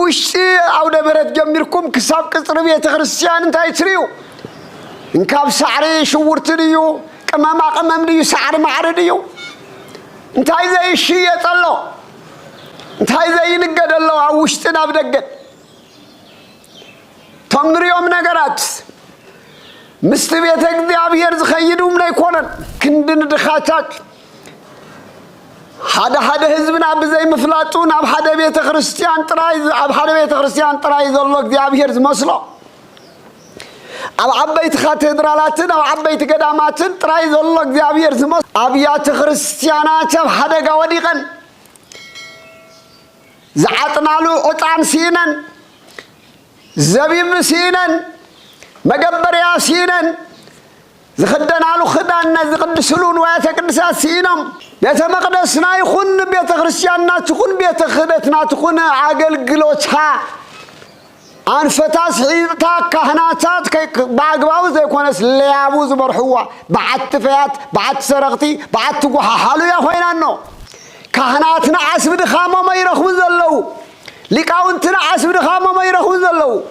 وش أو دبرت جميركم كساب كسر بيت خريستيان انتهي تريو انكاب سعري شورتنيو كمام قمام ديو سعر معرديو انتهي زي الشيء يطلو انتهي زي نقد الله وشتنا بدقد تمر يوم نقرات مستبيت እግዚአብሔር ዝኸይዱም ላይ ኮነን ክንድን ድኻታት ሓደ ህዝብና በዘይ መፍላጡን ኣብ ሓደ ቤተ ክርስቲያን ጥራይ ዘሎ እግዚአብሔር ዝመስሎ ኣብ ዓበይቲ ካቴድራላትን ኣብ ዓበይቲ ገዳማትን ጥራይ ዘሎ እግዚአብሔር ዝመስሎ ኣብያተ ክርስቲያናት ኣብ ሓደጋ ወዲቀን ዝዓጥናሉ ዑጣን ሲነን ዘቢብ ሲነን مجبريا سينن زخدنا له خدنا زقدسلون ويتقدسات سينم بيت مقدسنا يخون بيت خريستياننا تكون بيت خدتنا تكون عقل قلوتها عن فتاس حيطا كهناتات باقباو زي كونس ليابوز برحوة بعد تفيات بعد سرقتي بعد تقوها حالو يا خوينانو كهناتنا عسب دخامة ما يرخو زلو لقاونتنا عسب دخامة ما يرخو زلو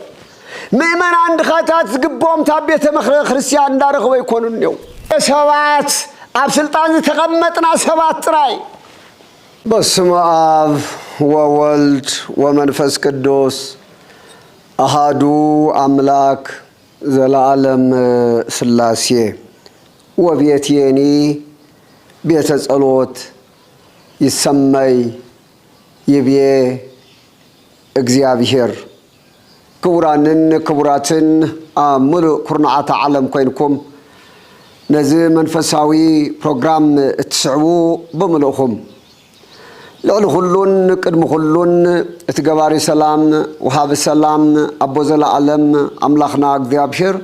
مئمن عند خاتات قبوم تابيت خريستيان دارخ ويكونون يو سبات اب سلطان تقمطنا سبات تراي بسم آب وولد ومنفس قدوس أحدو أملاك زلالم سلاسي وبيتيني بيت الصلوت يسمي يبيه እግዚአብሔር كورانن كوراتن ملو كرنعات عالم كوينكم نزي منفساوي برنامج تسعو بملوهم لعلو خلون قدم خلون اتقباري سلام وهاب السلام أبو زل عالم أملاخنا እግዚአብሔር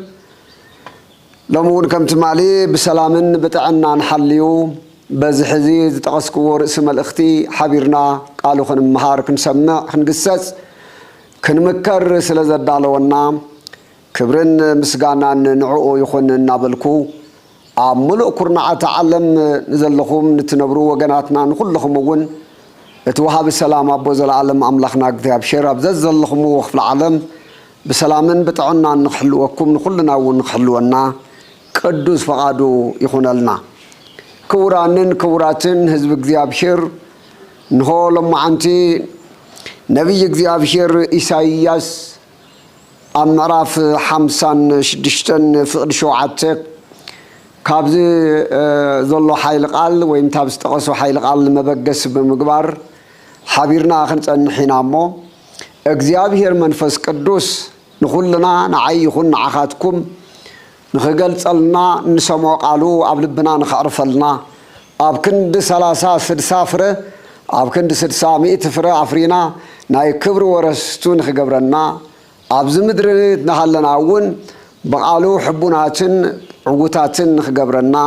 لمون كم تمالي بسلامن بتعنا نحليو بزحزي تقسكو رئيس ملختي حبيرنا قالوا خن مهار كنسمع خنقسس كنمكر سلازدالونا كبرن مسغانان نعو يخون نابلكو عملو كرنعات عالم نزلخم نتنبرو وغناتنا نخلخم ون اتوهاب السلام ابو زل العالم املاخنا እግዚአብሔር ابززلخم وخف العالم بسلامن بتعنا نخلوكم نخلنا ونخلونا قدوس فقادو يخونلنا كورانن كوراتن حزب እግዚአብሔር نهو لما انتي نبي እግዚአብሔር إساياس أمراف حمسان شدشتن فقد شوعات كابز ظلو حيل قال وين تابس تقصو حيل قال مبقس بمقبار حبيرنا خنصن حينامو እግዚአብሔር منفس قدوس نخلنا نعيخن عخاتكم نخجلصلنا نسمو قالو أبلبنا نخعرفلنا أب كند 30 سافره أب كند 600 فرا عفرينا ناي كبر ورستون خجبرنا أبز مدر نحلنا ون بقالو حبوناتن عقوتاتن خجبرنا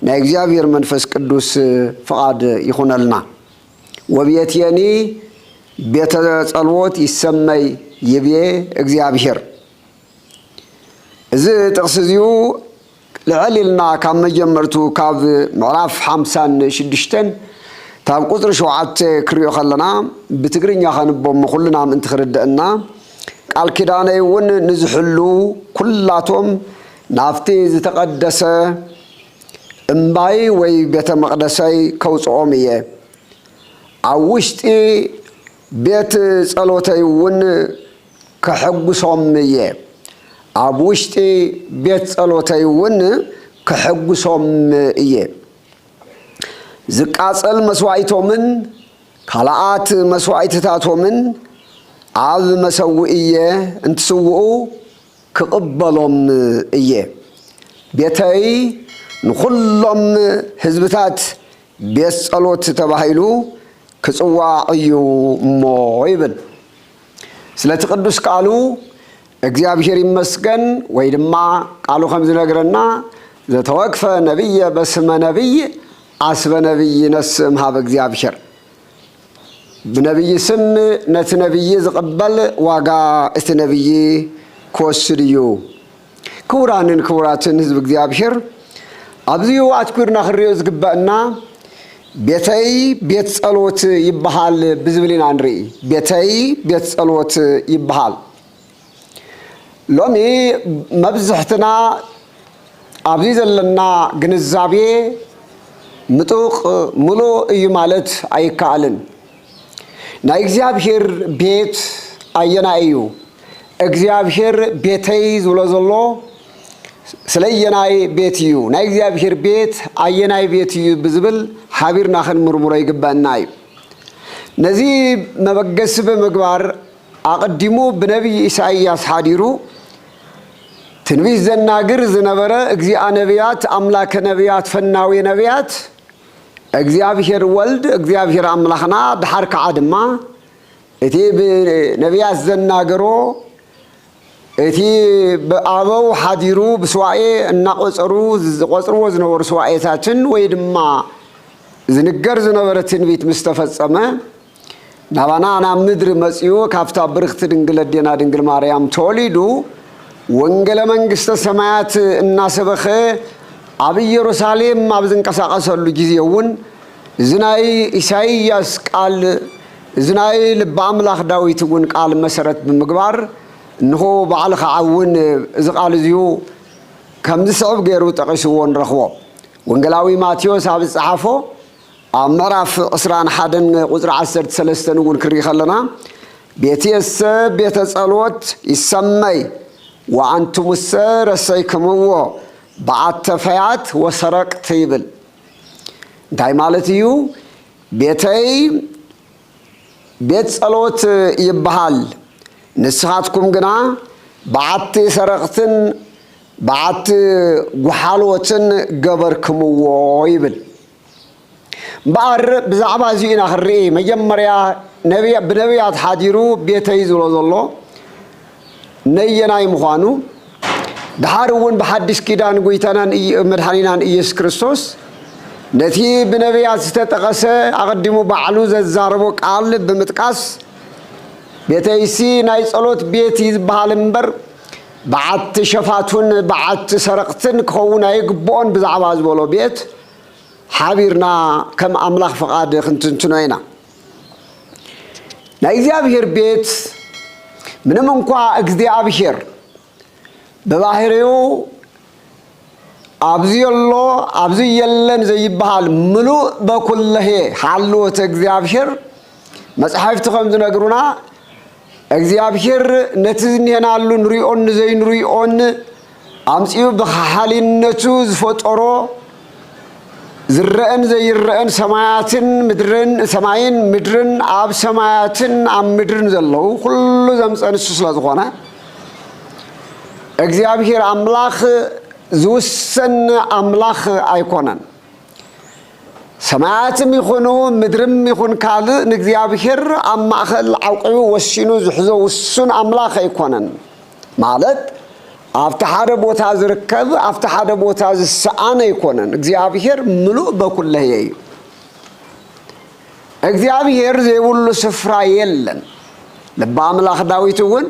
ناي እግዚአብሔር منفس قدوس فقاد يخونلنا وبيتيني بيت صلوت يسمي يبيه እግዚአብሔር إذا تقصديو لعللنا كم جمرتو كاب معرف 56 تاب قطر شوعات كريو خلنا بتقرينيا خنبوم كلنا من تخردنا قال كدانا يون نزحلو كلاتهم نافتي تقدس امباي وي بيت مقدسي كوصوميه عوشتي بيت صلوتي ون كحقصوميه عبوشتي بيت صلوتي ون كحقصوم إيه زكاصل مسواعيتومن كلاات مسواعيتاتومن عاب مسوئيه انتسوؤو كقبلهم إيه بيتي نخلهم حزبتات بيت صلوت تباهيلو كصواعيو مويبن سلات قدوس قالو እግዚአብሔር ይመስገን ወይ ድማ ቃሉ ከምዝ ነገርና ዘተወክፈ ነብይ በስመ ነብይ አስበ ነብይ ነስም ሀበ እግዚአብሔር በነብይ ስም ነት ነብይ ዝቀበል ዋጋ እስቲ ነብይ ኮስድዩ ኩራንን ኩራትን ህዝብ እግዚአብሔር አብዚዩ አትኩርና خريو ዝግባእና ቤተይ ቤት ጸሎት ይባሃል ብዝብሊና ንርኢ ቤተይ ቤት ጸሎት ይባሃል ሎሚ መብዝሕትና ኣብዚ ዘለና ግንዛቤ ምጡቕ ሙሉእ እዩ ማለት ኣይከኣልን ናይ እግዚአብሔር ቤት ኣየና እዩ እግዚአብሔር ቤተይ ዝብሎ ዘሎ ስለየናይ ቤት እዩ ናይ እግዚአብሔር ቤት ኣየናይ ቤት እዩ ብዝብል ሓቢርና ክንምርምሮ ይግባአና እዩ ነዚ መበገሲ ብምግባር ኣቀዲሙ ብነቢይ ኢሳይያስ ሓዲሩ ትንቢት ዘናግር ዝነበረ እግዚአ ነቢያት አምላከ ነቢያት ፈናዊ ነቢያት እግዚአብሔር ወልድ እግዚአብሔር አምላኽና ድሓር ከዓ ድማ እቲ ነቢያት ዘናገሮ እቲ በአበው ሓዲሩ ብስዋኤ እናቆፀሩ ዝቆፅርዎ ዝነበሩ ስዋኤታችን ወይ ድማ ዝንገር ዝነበረ ትንቢት ምስ ተፈጸመ ናባና ናብ ምድሪ መፅኡ ካብታ ብርክቲ ድንግል ኣዴና ድንግል ማርያም ተወሊዱ ወንጌለ መንግስተ ሰማያት እናሰበኸ ኣብ ኢየሩሳሌም ኣብ ዝንቀሳቀሰሉ ጊዜ እውን ዝናይ ኢሳይያስ ቃል ዝናይ ልበ አምላኽ ዳዊት እውን ቃል መሰረት ብምግባር እንሆ በዓል ከዓ እውን እዚ ቃል እዚኡ ከም ዝስዕብ ገይሩ ጠቂስዎ ንረኽቦ ወንጌላዊ ማቴዎስ ኣብ ዝፀሓፎ ኣብ ምዕራፍ 21 ቁፅሪ 13 እውን ክርኢ ከለና ቤትየሰ ቤተ ጸሎት ይሰመይ ወአንቱምሰ ረሰይክምዎ በአተፈያት ወሰረቅት ይብል እንታይ ማለት እዩ ቤተይ ቤት ጸሎት ይበሃል ንስኻትኩም ግና በዓቲ ሰረቅትን በዓቲ ጉሓሎትን ገበርክምዎ ይብል ባር ብዛዕባ እዚኡ ኢና ክርኢ መጀመርያ ብነቢያት ሓዲሩ ቤተይ ዝብሎ ዘሎ ነየናይ ምዃኑ ድሓር እውን ብሓድሽ ኪዳን ጎይታናን መድሓኒናን ኢየሱስ ክርስቶስ ነቲ ብነቢያት ዝተጠቐሰ ኣቐዲሙ ባዕሉ ዘዛረቦ ቃል ብምጥቃስ ቤተይሲ ናይ ጸሎት ቤት ይዝበሃል እምበር በዓቲ ሸፋቱን በዓቲ ሰረቅትን ክኸውን ኣይግብኦን ብዛዕባ ዝበሎ ቤት ሓቢርና ከም ኣምላኽ ፈቓድ ክንትንትኖ ኢና ናይ እግዚአብሔር ቤት ምንም እንኳ እግዚአብሔር በባህሪው ኣብዚየሎ ኣብዚ የለን ዘይበሃል ምሉእ በኩለሄ ሓልወት እግዚአብሔር መጽሓፍቲ ከም ዝነግሩና እግዚአብሔር ነቲ ዝኒሄናሉ ንሪኦን ዘይንሪኦን ኣምፂኡ ብሓሊነቱ ዝፈጠሮ ዝረአን ዘይረአን ሰማይን ምድርን ኣብ ሰማያትን ኣብ ምድርን ዘለው ኩሉ ዘምፀንሱ ስለ ዝኾነ እግዚአብሔር አምላኽ ዝውሰን አምላኽ ኣይኮነን ሰማያትም ይኹኑ ምድርም ይኹን ካልእ ንእግዚአብሔር ኣብ ማእኸል ዓውቂቡ ወሲኑ ዝሕዞ ውሱን አምላኽ ኣይኮነን ማለት ኣብቲ ሓደ ቦታ ዝርከብ ኣብቲ ሓደ ቦታ ዝሰኣነ ኣይኮነን እግዚአብሔር ምሉእ በኩለየ እዩ እግዚአብሔር ዘይብሉ ስፍራ የለን ልበ አምላኽ ዳዊት እውን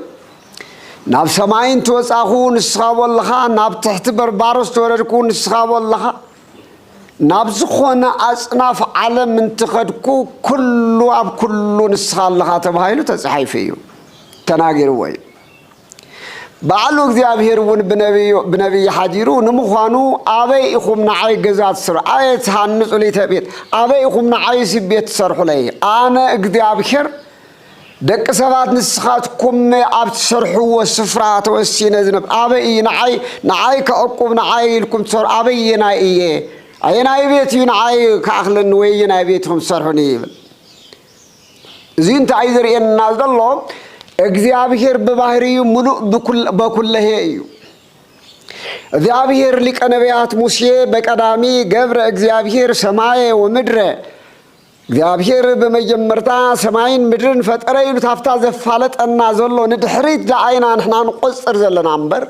ናብ ሰማይን ተወጻኹ ንስኻ ወለኻ ናብ ትሕቲ በርባሮስ ተወረድኩ ንስኻ ወለኻ ናብ ዝኾነ ኣጽናፍ ዓለም እንትኸድኩ ኩሉ ኣብ ኩሉ ንስኻ ኣለኻ ተባሂሉ ተጻሒፉ እዩ ተናጊርዎ እዩ ባዕሉ እግዚአብሔር እውን ብነቢይ ሓዲሩ ንምዃኑ ኣበይ ኢኹም ንዓይ ገዛ ትሰርሑ ኣበይ ትሃንጹ ሊተ ቤት ኣበይ ኢኹም ንዓይ ቤት ትሰርሑለይ ኣነ እግዚአብሔር ደቂ ሰባት ንስኻትኩም ኣብ ትሰርሕዎ ስፍራ ተወሲነ ዝነብ ኣበይ ንዓይ ከዕቁብ ንዓይ ኢልኩም ትሰርሑ ኣበየናይ እየ ኣየናይ ቤት እዩ ንዓይ ከኣኽለኒ ወይ ኣየናይ ቤት ኢኹም ትሰርሑኒ ይብል እዚ እንታይ ዘርእየና ዘሎ እግዚአብሔር በባህሪው ሙሉእ በኩለሄ እዩ እግዚአብሔር ሊቀ ነቢያት ሙሴ በቀዳሚ ገብረ እግዚአብሔር ሰማየ ወምድረ እግዚአብሔር በመጀመርታ ሰማይን ምድርን ፈጠረ ኢሉ ታፍታ ዘፋለጠና ዘሎ ንድሕሪት ዳዓይና ንሕና ንቆፅር ዘለና እምበር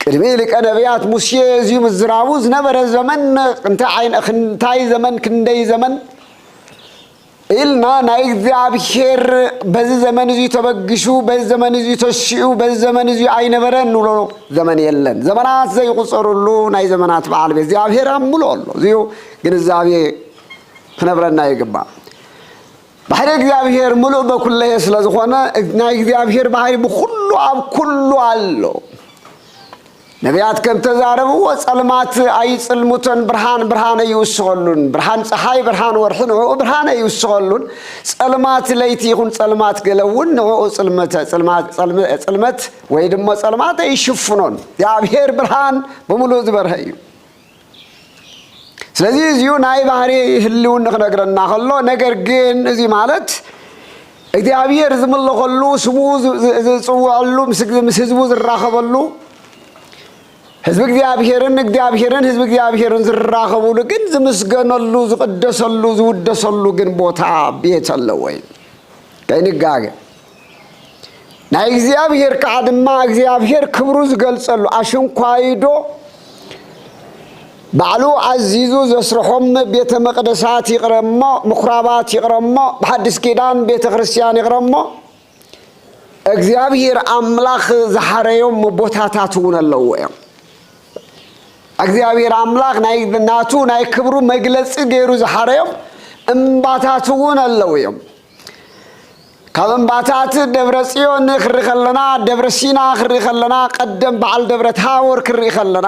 ቅድሚ ሊቀ ነቢያት ሙሴ እዚ ምዝራቡ ዝነበረ ዘመን እንታይ ዘመን ክንደይ ዘመን ኢልና ናይ እግዚአብሔር በዚ ዘመን እዚ ተበግሹ በዚ ዘመን እዚ ተሽኡ በዚ ዘመን እዚ ኣይነበረን ንብሎ ዘመን የለን ዘመናት ዘይቁፀሩሉ ናይ ዘመናት በዓል እግዚአብሔር ኣምሎ ኣሎ እዚኡ ግንዛቤ خنبرنا يقبع بحر እግዚአብሔር ملؤ بكل ስለዝኾነ ናይ እግዚአብሔር ባህሪ بكل አብ كل አለው ነቢያት ከም ተዛረቡ ጸልማት አይጽልሙተን ብርሃን ይውስኸሉን ብርሃን ፀሐይ ብርሃን ወርሒ ነው ብርሃን ይውስኸሉን ጸልማት ለይቲ ይኹን ጸልማት ገለውን ነው ጸልመት ወይ ደሞ ጸልማት ይሽፍኑን እግዚአብሔር ብርሃን በሙሉ ዝበርሃዩ ስለዚህ እዚሁ ናይ ባህሪ ህልውን ንግረና ከሎ ነገር ግን እዚ ማለት እግዚአብሔር ዝምልኸሉ ስሙ ዝጽዋሉ ምስ ህዝቡ ዝራኸበሉ ህዝብ እግዚአብሔርን ህዝብ እግዚአብሔርን ዝራኸቡሉ ግን ዝምስገነሉ ዝቅደሰሉ ዝውደሰሉ ግን ቦታ ቤት አለ ወይ ከይንጋገ ናይ እግዚአብሔር ካድማ እግዚአብሔር ክብሩ ዝገልጸሉ አሽንኳይዶ ባዕሉ አዚዙ ዘስርሖም ቤተ መቅደሳት ይቅረሞ ምኩራባት ይቅረሞ በሐዲስ ኪዳን ቤተ ክርስቲያን ይቅረሞ እግዚአብሔር አምላክ ዘሐረዮም ቦታታት ሆነለው ወይ እግዚአብሔር አምላክ ናቱ ናይ ክብሩ መግለጽ ገይሩ ዘሐረዮም እምባታት ሆነለው ወይ ካምባታት ደብረ ጽዮን ክርኸለና ደብረ ሲና ክርኸለና ቀደም በዓል ደብረ ታቦር ክርኸለና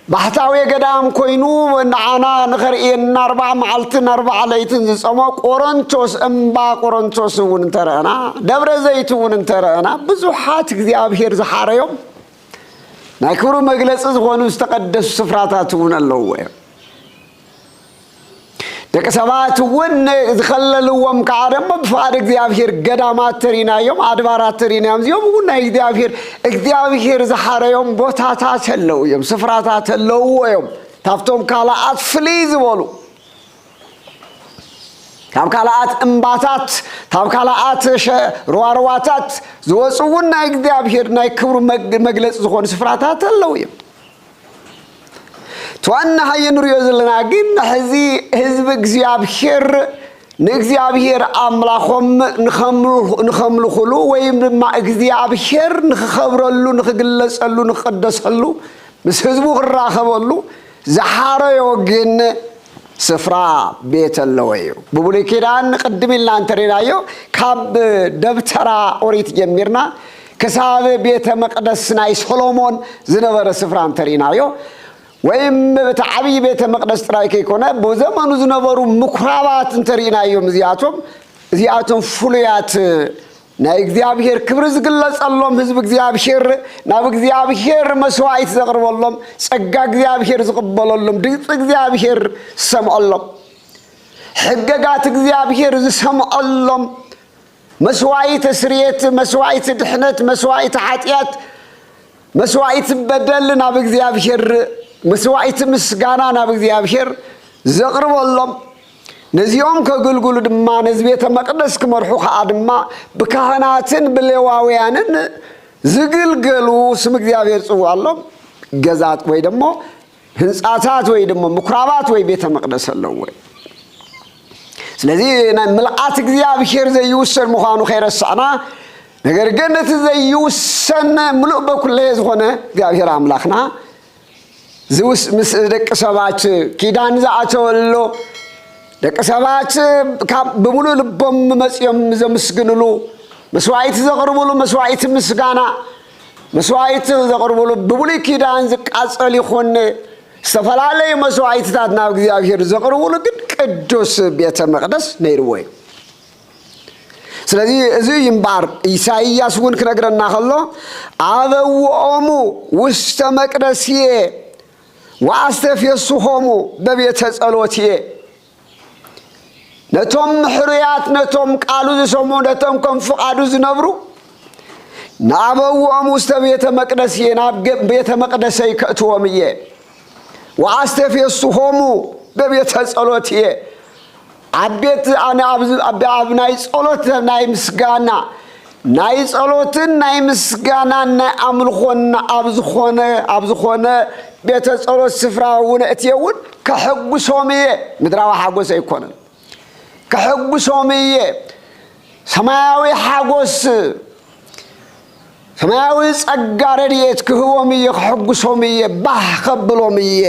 ባህታዊ ገዳም ኮይኑ ወናዓና ንኸርኤና 4 መዓልትን 4 ለይትን ዝጾመ ቆሮንቶስ እምባ ቆሮንቶስ ወንተራና ደብረ ዘይት ወንተራና ብዙሓት እግዚአብሔር ዘሐረዮም ናይ ክብሩ መግለጽ ዝኾኑ ዝተቀደሱ ስፍራታት ወነለው ወይ ደቀሰባት ወን ዝኸለልዎም ካደም በፍቃድ እግዚአብሔር ገዳማት ተሪናዮም አድባራት ተሪናዮም ዚዮም ናይ እግዚአብሔር ዘሐረዮም ቦታታት አለውዮም ስፍራታት አለውዮም ታፍቶም ካላአት ፍሊዝ ወሉ ታም ካላአት እምባታት ታም ካላአት ሩዋርዋታት ዝወጽውን ናይ እግዚአብሔር ናይ ክብሩ መግለጽ ዝኾኑ ስፍራታት አለውዮም ተዋና ሃየኑሪዮ ዘለና ግን ሕዚ ህዝብ እግዚአብሔር ንእግዚአብሔር አምላኾም ንኸምልኹሉ ወይም ድማ እግዚአብሔር ንኽኸብረሉ ንኽግለጸሉ ንኽቀደሰሉ ምስ ህዝቡ ክራኸበሉ ዘሐረዮ ግን ስፍራ ቤት አለው ወይ በብሉይ ኪዳን ቅድም ኢልና እንተሪናዮ ካብ ደብተራ ኦሪት ጀሚርና ከሳብ ቤተ መቅደስ ናይ ሶሎሞን ዝነበረ ስፍራ እንተሪናዮ ወይም በተዓቢ ቤተ መቅደስ ጥራይ ከይኮነ በዘመኑ ዝነበሩ ምኩራባት እንተሪናዮም እዚአቶም ፍሉያት ናይ እግዚአብሔር ክብር ዝግለጸሎም ህዝብ እግዚአብሔር ናብ እግዚአብሔር መስዋዕት ዘቅርበሎም ጸጋ እግዚአብሔር ዝቅበለሎም ድምጽ እግዚአብሔር ዝሰምዐሎም ሕገጋት እግዚአብሔር ዝሰምዐሎም መስዋዕት ስርየት መስዋዕት ድሕነት መስዋዕት ኃጢአት መስዋዕት በደል ናብ እግዚአብሔር መስዋዕት ምስጋና ናብ እግዚአብሔር ዘቅርበሎም ነዚኦም ከገልግሉ ድማ ነዝቤተ መቅደስ ክመርሑ ድማ በካህናትን በሌዋውያንን ዝግልገሉ ስም እግዚአብሔር ጽዋሎም ገዛት ወይ ደሞ ህንጻታት ወይ ደሞ ምኩራባት ወይ ቤተ መቅደስ አለው ወይ ስለዚህ መልአት እግዚአብሔር ዘይውሰን መኻኑ ኸይረሳና ነገር ግን ዘይውሰን ሙሉ በኩል ዝኾነ እግዚአብሔር አምላክና ዝውስ ምስ ደቅ ሰባት ኪዳን ዘአተወሎ ደቅ ሰባት በሙሉ ልቦም መጽዮም ዘምስግንሉ መስዋዕት ዘቅርቡሉ መስዋዕት ምስጋና መስዋዕት ዘቅርቡሉ በብሉይ ኪዳን ዝቃጸል ይኹን ዝተፈላለዩ መስዋዕትታት ናብ እግዚአብሔር ዘቅርቡሉ ግን ቅዱስ ቤተ መቅደስ ነይሩ ወይ ስለዚህ እዚ ይምባር ኢሳይያስ ወን ክነግረና ከሎ አበውኦሙ ውስተ መቅደስየ ወአስተፍየሱሆሙ በቤተ ጸሎትየ ነቶም ሕሩያት ነቶም ቃሉ ዝሰሙ ነቶም ከም ፍቃዱ ዝነብሩ ናበውኦሙ ውስተ ቤተ መቅደስየ ናብ ቤተ መቅደሰይ ከእትዎምየ ወአስተፍየሱሆሙ በቤተ ጸሎትየ አቤት አና አብናይ ጸሎት ናይ ምስጋና ናይ ጸሎትን ናይ ምስጋና ናይ አምልኾና አብዝኾነ ቤተ ጸሎት ስፍራ ወነእትየውን ከሕጉሶምየ ምድራዊ ሓጎስ አይኮነን ከሕጉሶምየ ሰማያዊ ሓጎስ ሰማያዊ ጸጋ ረድኤት ክህቦምየ ከሕጉሶምየ ባህ ከብሎምየ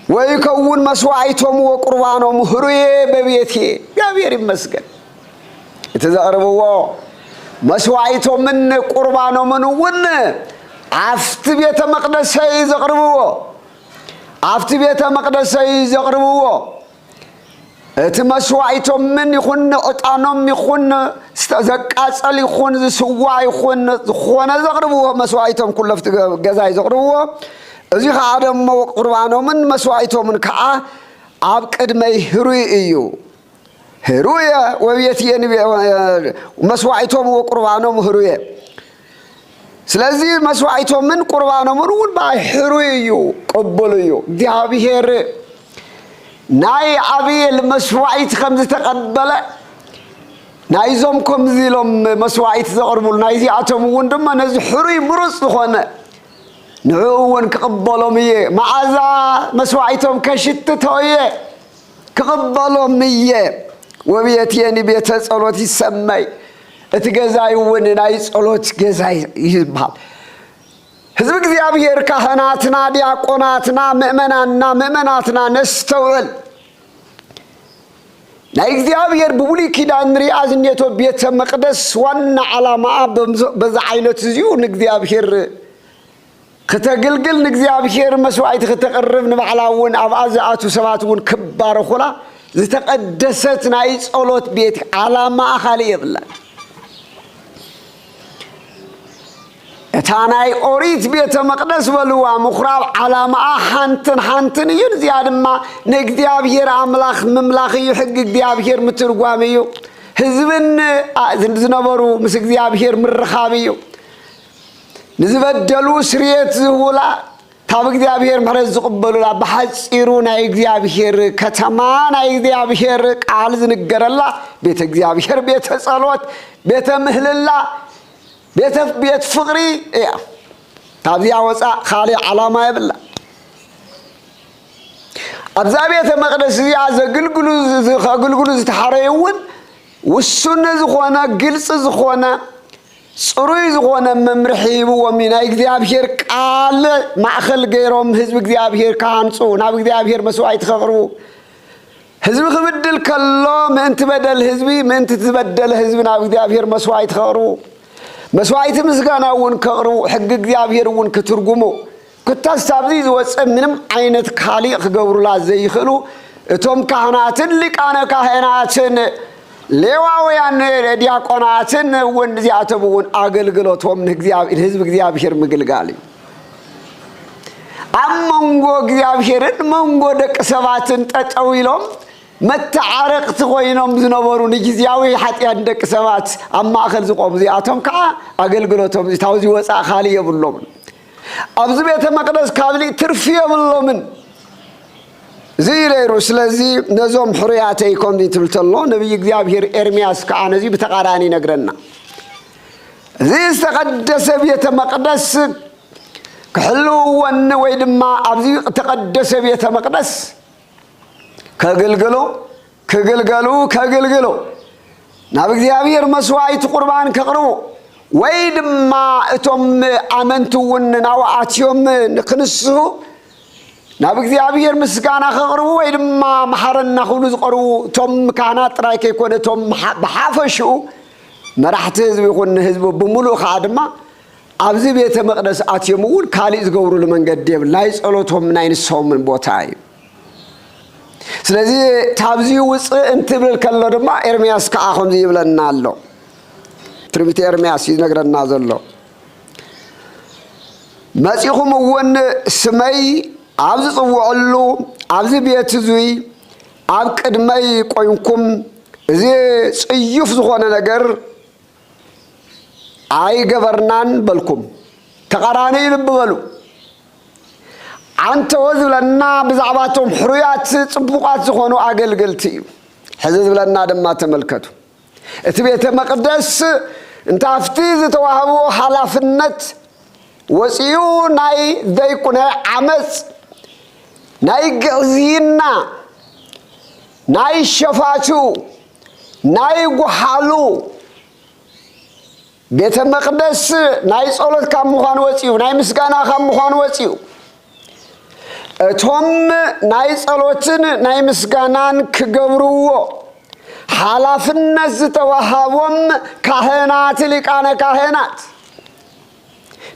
ويكون مسواعيتهم وقربانهم هروي ببيتي እግዚአብሔር ይመስገን የተዛረበው مسواعيتهم من قربانهم من عفت بيت مقدس يزقربوا عفت بيت مقدس يزقربوا مسواعيتهم من يخون أطعنهم يخون استزكاصل يخون سوا يخون خونه زقربوا مسواعيتهم كله في جزا يزقربوا እዚህ አደም ቁርባኖም ምን መስዋዕቶም ምን ከአ አብ ቅድመ ህሩይ እዩ ህሩይ ወብየት የን መስዋዕቶም ወቁርባኖም ህሩይ ስለዚህ መስዋዕቶም ምን ቁርባኖም ምን ባህሩይ እዩ ቀበሉ እዩ እግዚአብሔር ናይ አብየል መስዋዕት ከምዝ ተቀበለ ናይዞም ከምዚሎም መስዋዕት ዘቀርቡል ናይዚ አቶም ወንድማ ነዚ ህሩይ ምሩጽ ሆነ نعون كقبلوا مية معذا مسواعيتهم كشت تويه كقبلوا مية وبيتيني بيت صلوت يسمي اتجزاي ونايس صلوت جزاي يبال حزب እግዚአብሔር ካህናትና ዲያቆናትና ምእመናትና ነስተውል ናይ እግዚአብሔር በብሉይ ኪዳን ሪአዝኔቶ ቤተ መቅደስ ዋና ዓላማ በዛ አይነት እዚሁ እግዚአብሔር ከተገልገል እግዚአብሔር መስዋዕት ከተቀርብ ንባዕላውን አብአዛቱ ሰባቱን ክባር ኹላ ዝተቀደሰት ናይ ጸሎት ቤት ዓላማ አኻሊ ይብላል እታናይ ኦሪት ቤተ መቅደስ በልዋ ምኹራብ ዓላማ ሓንትን ይን ዚያድማ ንእግዚአብሔር አምላኽ መምላኽ ይሕግ እግዚአብሔር ምትርጓም እዩ ህዝብን ዝነበሩ ምስ እግዚአብሔር ምርኻብ እዩ نزبدلو سريت زولا تاب እግዚአብሔር ምሕረት ዝቅበሉላ በሐፂሩ ናይ እግዚአብሔር ከተማ ናይ እግዚአብሔር ቃል ዝንገረላ ቤተ እግዚአብሔር ቤተ ጸሎት ቤተ ምህልላ ቤት ፍቅሪ ያ ታብያ ወፃ ኻሊ ዓላማ ይብላ አብዛ ቤተ መቅደስ ያ ዘግልግሉ ዝተሐረዩን ውሱን ዝኾነ ግልጽ ዝኾነ ጽሩይ ዝሆነ መምርሒቡ ወሚና እግዚአብሔር ቃል ማእኸል ገይሮም ህዝብ እግዚአብሔር ካንጹ ናብ እግዚአብሔር መስዋዕት ከቅርቡ ህዝብ ክብድል ከሎ ምንት በደል ህዝቢ ምንት ትበደል ህዝብ ናብ እግዚአብሔር መስዋዕት ከቅርቡ መስዋዕት ምስጋናውን ከቅርቡ ሕግ እግዚአብሔርን ክትርጉሙ ክታስታብዚ ዝወፅእ ምንም አይነት ካሊ ክገብሩላ ዘይኽሉ እቶም ካህናትን ሊቃነ ካህናትን ሌዋውያን ዲያቆናትን ወንዚያተቡን አገልግሎቶም እግዚአብሔር ህዝብ እግዚአብሔር ምግልጋሊ አመንጎ እግዚአብሔርን መንጎ ደቅ ሰባትን ጠጠውይሎም መተዓረቅት ኮይኖም ዝነበሩ ንግዚያዊ ኃጢያን ደቅ ሰባት አማእኸል ዝቆም ዚያቶም ካ አገልግሎቶም ታውዚ ወፃ ኻሊ የብሎም አብዚ ቤተ መቅደስ ካብሊ ትርፍ የብሎም زيرو سلازي نزوم حرياتي كون دي تلتلو نبي እግዚአብሔር ኤርሚያስ ከአነዚ በተቃራኒ ነግረና زي استقدس بيت مقدس كحلوون ويدማ ابزي تقدس بيت مقدس كغلغلو ናብ እግዚአብሔር መስዋዕት ቁርባን ከቅርቡ ወይድማ እቶም አመንቱውን ናውአትዮም ንክንስሁ ናብ እግዚአብሔር ምስጋና ከቅርቡ ወይድማ መሐረና ሁሉ ዝቀርቡ ቶም ካህናት ጥራይ ከይኮነ ቶም በሐፈሹ መራሕቲ ህዝብ ይኹን ህዝብ በሙሉ ካድማ አብዚ ቤተ መቅደስ አትየሙን ካሊ ዝገብሩ ለመንገድ ይብል ላይ ጸሎቶም ናይ ንሶም ቦታ እዩ ስለዚህ ታብዚ ውጽ እንትብል ከሎ ድማ ኤርሚያስ ከአኹም ይብለና አሎ ትንቢተ ኤርሚያስ ይነግረና ዘሎ መጽኹም ወን ስመይ አብዚ ጽውዕሉ አብዚ ቤት ዙይ አብ ቅድመይ ቆይንኩም እዚ ጽዩፍ ዝኾነ ነገር አይ ገበርናን በልኩም ተቃራኒ ልብበሉ አንተ ወዝብለና ብዛዕባቶም ሕሩያት ጽቡቃት ዝኾኑ አገልግልቲ ሕዝብ ለና ደማ ተመልከቱ እቲ ቤተ መቅደስ እንታፍቲ ዝተዋህቦ ሐላፍነት ወጽዩ ናይ ዘይኩነ ዓመጽ ናይ ግዕዝይና ናይ ሸፋቹ ናይ ጉሓሉ ቤተ መቅደስ ናይ ጸሎት ካብ ምዃን ወጽዩ ናይ ምስጋና ካብ ምዃን ወጽዩ እቶም ናይ ጸሎትን ናይ ምስጋናን ክገብርዎ ሓላፍነት ዝተዋሃቦም ካህናት ሊቃነ ካህናት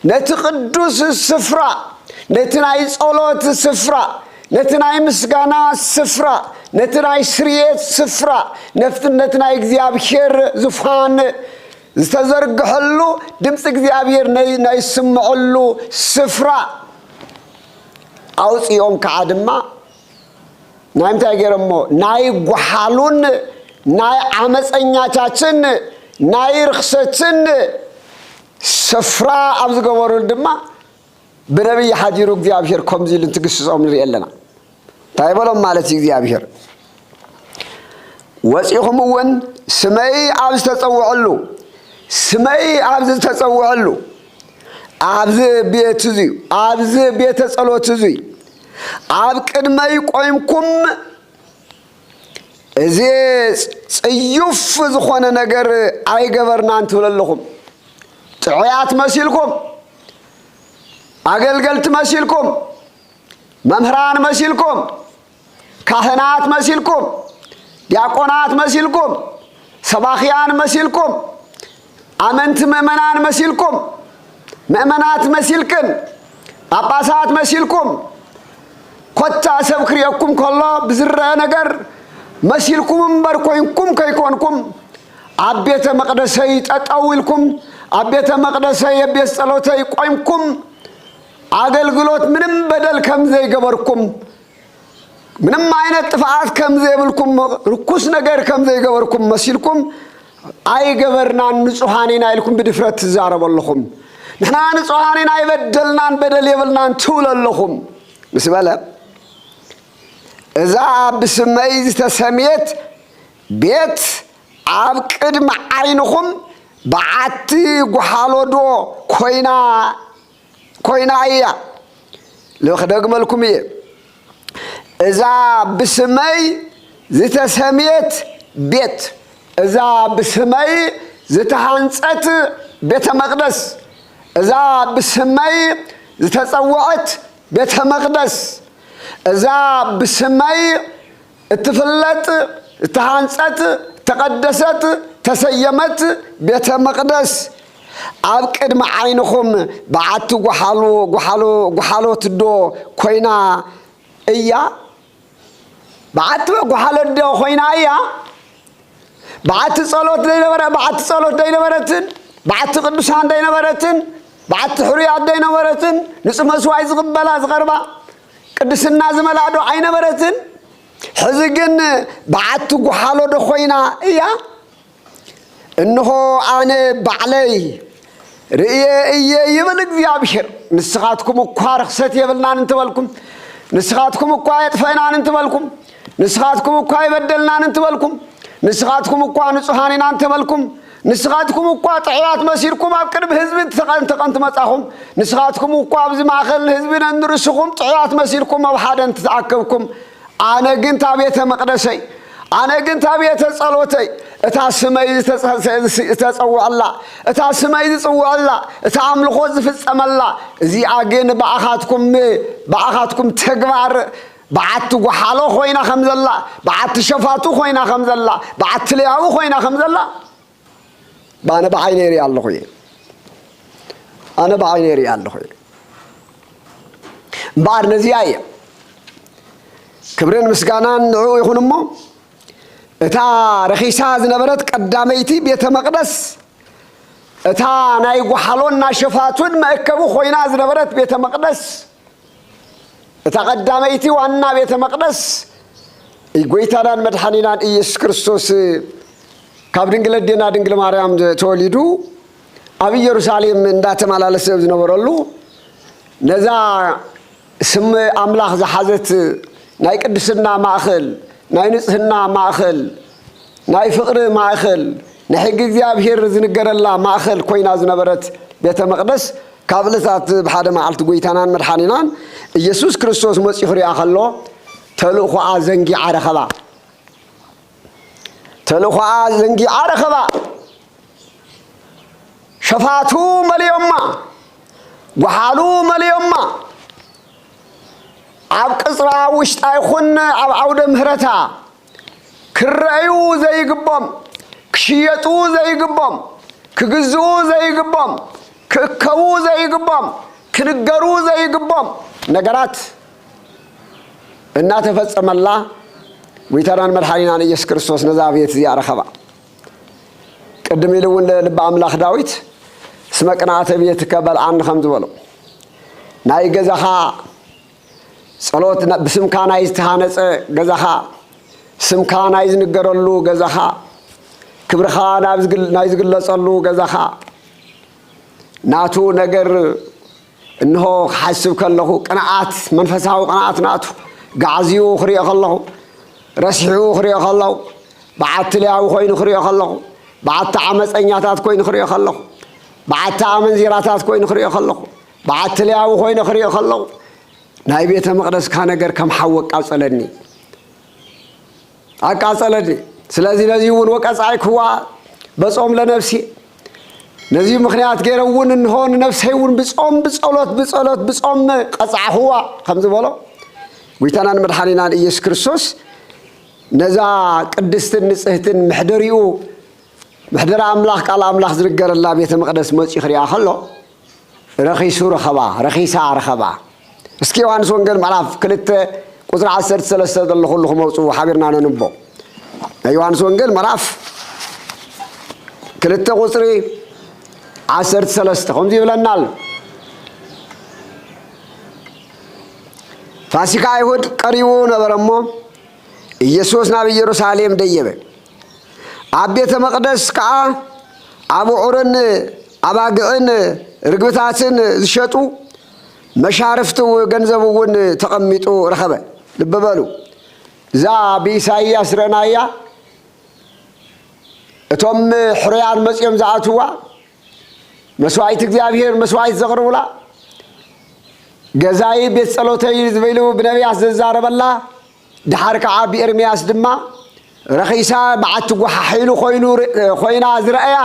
ነቲ ቅዱስ ስፍራ ነቲ ናይ ጸሎት ስፍራ ነቲ ናይ ምስጋና ስፍራ ነቲ ናይ ስርየት ስፍራ ነቲ ናይ እግዚአብሔር ዙፋን ዝተዘርግሐሉ ድምፂ እግዚአብሔር ናይ ስምዐሉ ስፍራ አውጽዮም ከዓ ድማ ናይ ምንታይ ገይሮሞ ናይ ጓሓሉን ናይ ዓመፀኛቻችን ናይ ርክሰችን ስፍራ ኣብ ዝገበሩ ድማ ብነቢይ ሓዲሩ እግዚአብሔር ከምዚ ኢሉ እንትግስጾም ንሪኢ ኣለና እንታይ በሎም ማለት እዩ እግዚአብሔር ወፂኹም እውን ስመይ ኣብ ዝተፀውዐሉ ስመይ ኣብ ዝተፀውዐሉ ኣብዚ ቤት እዚ ኣብዚ ቤተ ጸሎት እዚ ኣብ ቅድመይ ቆይምኩም እዚ ጽዩፍ ዝኾነ ነገር ኣይገበርናን ትብለለኹም ጥዑያት መሲልኩም አገልገልት መሲልኩም መምህራን መሲልኩም ካህናት መሲልኩም ዲያቆናት መሲልኩም ሰባኺያን መሲልኩም አመንቲ ምእመናን መሲልኩም ምእመናት መሲልክን ጳጳሳት መሲልኩም ኮታ ሰብ ክሪአኩም ከሎ ብዝረአ ነገር መሲልኩም እምበር ኮይንኩም ከይኮንኩም ኣብ ቤተ መቅደሰይ ጠጠው ኢልኩም ኣብ ቤተ መቅደሰይ የቤት ጸሎተይ ቆይምኩም አገልግሎት ምንም በደል ከም ዘይገበርኩም ምንም አይነት ጥፋት ከም ዘይብልኩም ርኩስ ነገር ከም ዘይገበርኩም መሲልኩም አይገበርናን ንጹሃኔና ኢልኩም ብድፍረት ትዛረበለኹም ንሕና ንጹሃኔና አይበደልናን በደል የብልናን ትብለለኹም ምስ በለ እዛ ብስመይ ዝተሰምየት ቤት ኣብ ቅድሚ ዓይንኹም በዓቲ ጓሓሎዶ ኮይና እያ ልኽደግመልኩም እየ እዛ ብስመይ ዝተሰምየት ቤት እዛ ብስመይ ዝተሃንጸት ቤተ መቅደስ እዛ ብስመይ ዝተጸውዐት ቤተ መቅደስ እዛ ብስመይ እትፍለጥ እትሃንጸት ተቀደሰት ተሰየመት ቤተ መቅደስ ኣብ ቅድሚ ዓይንኹም በዓቲ ጓሓሎት ዶ ኮይና እያ በዓቲ ጓሓሎት ዶ ኮይና እያ በዓቲ ጸሎት ደይነበረትን በዓቲ ቅዱሳን ደይነበረትን በዓቲ ሕሩያት ደይነበረትን ንጹህ መስዋዕት ዝቕበላ ዝቐርባ ቅድስና ዝመላዶ ኣይነበረትን ሕዚ ግን በዓቲ ጓሓሎት ዶ ኮይና እያ እንሆ አነ ባዕለይ ርእየ እየ ይብል እግዚአብሔር ንስኻትኩም እኳ ርክሰት የብልናን እንትበልኩም ንስኻትኩም እኳ የጥፈናን እንትበልኩም ንስኻትኩም እኳ ይበደልናን እንትበልኩም ንስኻትኩም እኳ ንጹሃኔና እንትበልኩም ንስኻትኩም እኳ ጥዑያት መሲልኩም ኣብ ቅድሚ ህዝቢ ተቐንት መጻኹም ንስኻትኩም እኳ ኣብዚ ማእኸል ህዝቢ ንርስኹም ጥዑያት መሲልኩም ኣብ ሓደ እንትተኣከብኩም ኣነ ግን ታ ቤተ መቅደሰይ ኣነ ግን ታ ቤተ ጸሎተይ እታ ስመይ ዝተጸውዐላ እታ ስመይ ዝጽውዐላ እታ ኣምልኾት ዝፍጸመላ እዚኣ ግን በኣኻትኩም ተግባር በዓቲ ጓሓሎ ኮይና ከም ዘላ በዓቲ ሸፋቱ ኮይና ከም ዘላ በዓቲ ለያዊ ኮይና ከም ዘላ ባነ በዓይነ ርኢ ኣለኹ እየ ኣነ በዓይነ ርኢ ኣለኹ እየ እምበኣር ነዚኣ እየ ክብርን ምስጋናን ንዕኡ ይኹን እሞ እታ ረኺሳ ዝነበረት ቀዳመይቲ ቤተ መቅደስ እታ ናይ ጓሓሎና ሸፋቱን መእከቡ ኮይና ዝነበረት ቤተ መቅደስ እታ ቀዳመይቲ ዋና ቤተ መቅደስ ጎይታናን መድኃኒናን ኢየሱስ ክርስቶስ ካብ ድንግል ኣዴና ድንግል ማርያም ተወሊዱ ኣብ ኢየሩሳሌም እንዳተመላለሰ ዝነበረሉ ነዛ ስም ኣምላኽ ዝሓዘት ናይ ቅድስና ማእኸል ናይ ንጽህና ማእኸል ናይ ፍቅሪ ማእኸል ናይ ሕጊ እግዚአብሔር ዝንገረላ ማእኸል ኮይና ዝነበረት ቤተ መቅደስ ካብ ዕለታት ብሓደ መዓልቲ ጎይታናን መድኃኒናን ኢየሱስ ክርስቶስ መጺኡ ሪኣ ከሎ ተልእኾኣ ዘንጊዓ ረኸባ ሸፋቱ መሊዮማ ጓሓሉ መሊዮማ ኣብ ቅጽራ ውሽጣ ይኹን ኣብ ዓውደ ምህረታ ክረአዩ ዘይግቦም ክሽየጡ ዘይግቦም ክግዝኡ ዘይግቦም ክእከቡ ዘይግቦም ክንገሩ ዘይግቦም ነገራት እናተፈጸመላ ዊተራን መድኃኒናን ኢየሱስ ክርስቶስ ነዛ ቤት እዚኣ ረኸባ ቅድም ኢሉ እውን ልበ ኣምላኽ ዳዊት እስመ ቅንዓተ ቤትከ በልዓኒ ከም ዝበሎ ናይ ገዛኻ ጸሎት ብስምካ ናይ ዝተሃነጸ ገዛኻ ስምካ ናይ ዝንገረሉ ገዛኻ ክብርኻ ናይ ዝግለጸሉ ገዛኻ ናቱ ነገር እንሆ ክሓስብ ከለኹ ቅንዓት መንፈሳዊ ቅንዓት ናቱ ጋዕዝዩ ክሪኦ ከለኹ ረሲሑ ክሪኦ ከለኹ በዓትልያዊ ኮይኑ ክሪኦ ከለኹ በዓቲ ዓመፀኛታት ኮይኑ ክሪኦ ከለኹ በዓቲ ኣመንዚራታት ኮይኑ ክሪኦ ከለኹ በዓትልያዊ ኮይኑ ክሪኦ ከለኹ ናይ ቤተ መቅደስካ ነገር ከም ሓወቅ ኣቃጸለኒ ስለዚ ነዚ እውን ወቀጻይ ክዋ በጾም ለነፍሲ ነዚ ምክንያት ገይረ እውን እንሆን ነፍሰይ እውን ብጾም ብጾም ቀጻዕኽዋ ከም ዝበሎ ዊተናን መድኃኒናን ኢየሱስ ክርስቶስ ነዛ ቅድስትን ንጽህትን ምሕደሪኡ ምሕደራ ኣምላኽ ቃል ኣምላኽ ዝንገረላ ቤተ መቅደስ መጺ ክሪኣ ከሎ ረኺሳ ረኸባ እስኪ ዮሐንስ ወንጌል ምዕራፍ 2 ቁጥሪ 13 ዘሎ ኩሉ ክመውፁ ሓቢርና ነንቦ ዮሐንስ ወንጌል ምዕራፍ 2 ቁጥሪ 13 ከምዚ ይብለናል ፋሲካ አይሁድ ቀሪቡ ነበረሞ ኢየሱስ ናብ ኢየሩሳሌም ደየበ ኣብ ቤተ መቅደስ ከዓ አብዑርን አባግዕን ርግብታትን ዝሸጡ መሻርፍቱ ገንዘቡን ተቀሚጡ ረኸበ ልበበሉ ዛ በኢሳይያስ ረናያ እቶም ሕሩያን መጽዮም ዝኣትዋ መስዋዕት እግዚአብሔር መስዋዕት ዘቅርቡላ ገዛይ ቤት ጸሎተይ ዝበሉ ብነቢያት ዘዛረበላ ድሓር ከዓ ብኤርምያስ ድማ ረኺሳ በዓት ጓሓሒሉ ኮይና ዝረአያ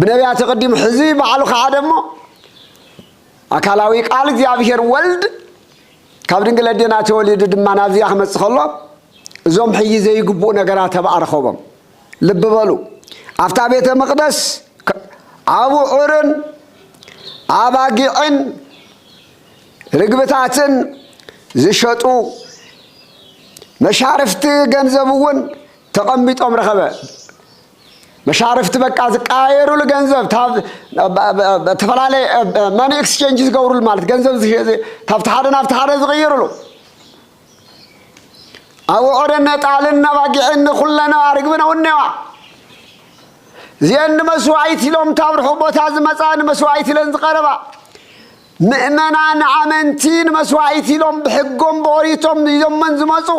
ብነቢያት ተቀዲም ሕዚ በዓሉ ከዓ ደሞ አካላዊ ቃል እግዚአብሔር ወልድ ካብ ድንግል ኣዴና ተወሊዱ ድማ ናብዚያ ክመጽእ ከሎ እዞም ሕይ ዘይግቡኡ ነገራት ተባረኸቦም ልብ በሉ ኣፍታ ቤተ መቅደስ አብዑርን አባጊዕን ርግብታትን ዝሸጡ መሻርፍቲ ገንዘቡን ተቀሚጦም ረኸበ መሻርፍቲ በቃ ዝቃየሩሉ ገንዘብ ተፈላለየ ማኒ ኤክስቼንጅ ዝገብሩሉ ማለት ገንዘብ ታፍታሓደ ናፍታሓደ ዝቀይሩሉ አብዑርን ጣልን አባጊዕን ኩለና ርግብና ወነዋ زين مسواعيت لهم تابرحوا بوتاز مزان مسواعيت لهم قربا مؤمنان عمنتين مسواعيت لهم بحقهم بوريتهم يوم من زمزو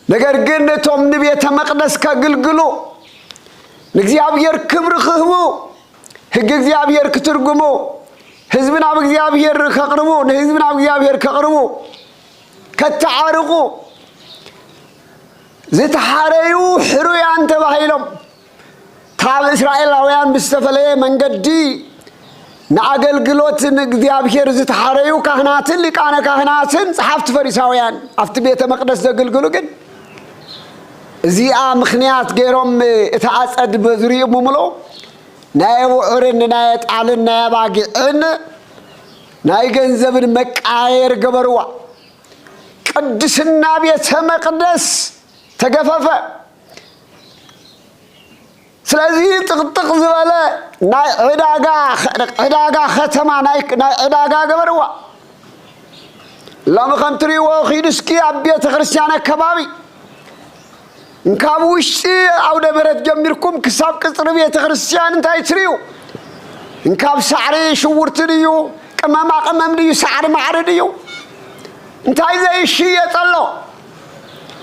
نجر جنتهم نبيت مقدس كقلقلو نجزيابير كبر خهمو هج جزيابير كترجمو حزبنا بجزيابير كقرمو حزبنا بجزيابير كقرمو كتعارقو زيت حاريو حرويان تباهيلهم ታብ እስራኤላውያን ብስተፈለየ መንገዲ ንአገልግሎት እግዚአብሔር ዝተሐረዩ ካህናትን ሊቃነ ካህናትን ጸሐፍት ፈሪሳውያን አፍቲ ቤተ መቅደስ ዘገልግሉ ግን እዚኣ ምኽንያት ገይሮም እተዓጸድ በዝሪኡ ሙምሎ ናይ ውዕርን ናይ ጣልን ናይ ባጊዕን ናይ ገንዘብን መቃየር ገበርዋ ቅድስና ቤተ መቅደስ ተገፈፈ ስለዚህ ጥቅጥቅ ዝበለ ናይ ዕዳጋ ከተማ ናይ ዕዳጋ ገበርዋ ለምኸንትሪዎ ኺድስኪ ኣብ ቤተ ክርስቲያን ከባቢ እንካብ ውሽጢ አውደ ምሕረት ጀሚርኩም ክሳብ ቅጽር ቤተ ክርስቲያን እንታይ ትሪዩ እንካብ ሳዕሪ ሽውርቲ ድዩ ቅመማ ቅመም ድዩ ሳዕሪ ማዕሪ ድዩ እንታይ ዘይሽየጠሎ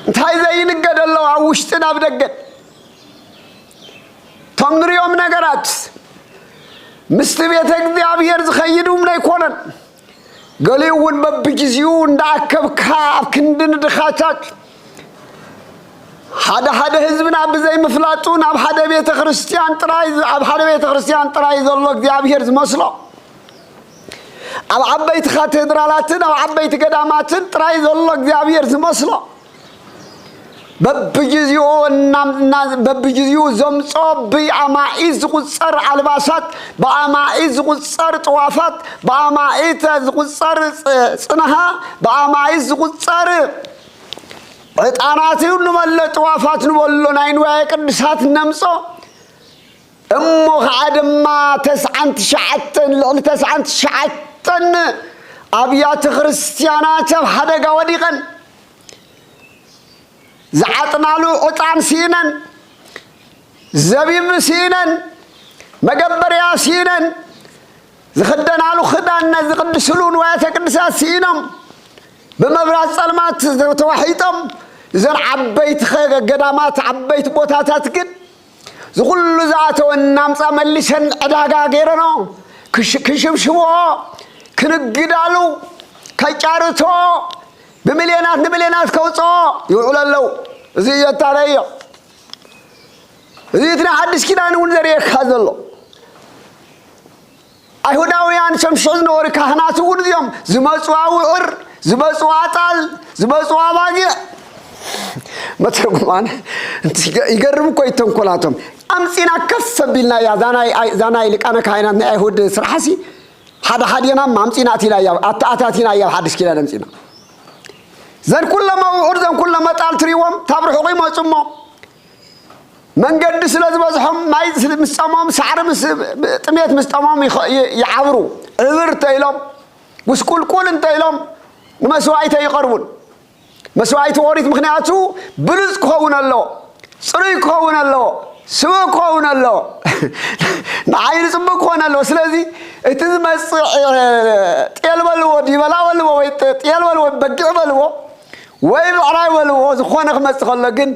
እንታይ ዘይንገደሎ ኣብ ውሽጢ ናብ ደገ ተምሪዮም ነገራት ምስት ቤተ እግዚአብሔር ዝኸይዱም ናይ ኮነን ገሊውን በብጊዜው እንዳአከብካ ኣብ ክንድን ድኻታት ሓደ ህዝብና ብዘይ ምፍላጡን ኣብ ሓደ ቤተ ክርስቲያን ጥራይ ዘሎ እግዚአብሔር ዝመስሎ أو عبيت كاتدرالاتنا أو عبيت قداماتنا تراي زلق እግዚአብሔር ዝመስሎ በብጊዜው ዘምጾ በአማኢዝ ቁጸር አልባሳት በአማኢዝ ቁጸር ጧፋት በአማኢት ቁጸር ጽነሃ በአማኢዝ ቁጸር ዕጣናት ሁሉ መለጥ ጧፋት ንበሎ ናይን ወይ ቅዱሳት ነምጾ እሞ አድማ ተስዓንት ሸዓተን ለዕል ተስዓንት ሸዓተን አብያተ ክርስቲያናት ሐደጋ ወዲቀን زعطنالو عطان سينن زبيب سينن مقبريا سينن زخدنالو خدان زقدسلون ويا قدسات سينم بمبراس صلمات توحيتم زر عبيت قدامات عبيت بوتاتات كد زغل ذاتو النامصا ملشن عداغا غيرنو كشبشبو كنقدالو كجارتو بمليونات كوصو يقولوا زي يتاريو زي تنا حدث كيدان ونزري خازلو አይሁዳውያን ሸምሾዝ ነው ካህናቱ ሁሉም ዝመጽዋው ዑር ዝመጽዋታል ዝመጽዋባጊ መተርጉማን ይገርም እኮ ይተንኮላቶም አምጺና ከፈብልና ያ ዛናይ ሊቃነ ካህናት አይሁድ ስራሐሲ ሐዳና ማምጺናት ይላያ አታታቲና ያ ሐዲስ ኪዳን አምጺና زن كل ما وعد زن كل ما طال تريوم تابر حقي ما ثم من قد سلز بزحم ما يسل مستمام سعر طميت مستمام يعبروا عبر تيلم وسكول كل تيلم مسوايته يقربون مسوايته وريت مخنياتو برز كون الله صري كون الله سو كون الله نعير سب كون الله سلازي اتزمس تيلبلو ديبلاولو تيلبلو بقعبلو وين عرايولو زخونه خمس خلقن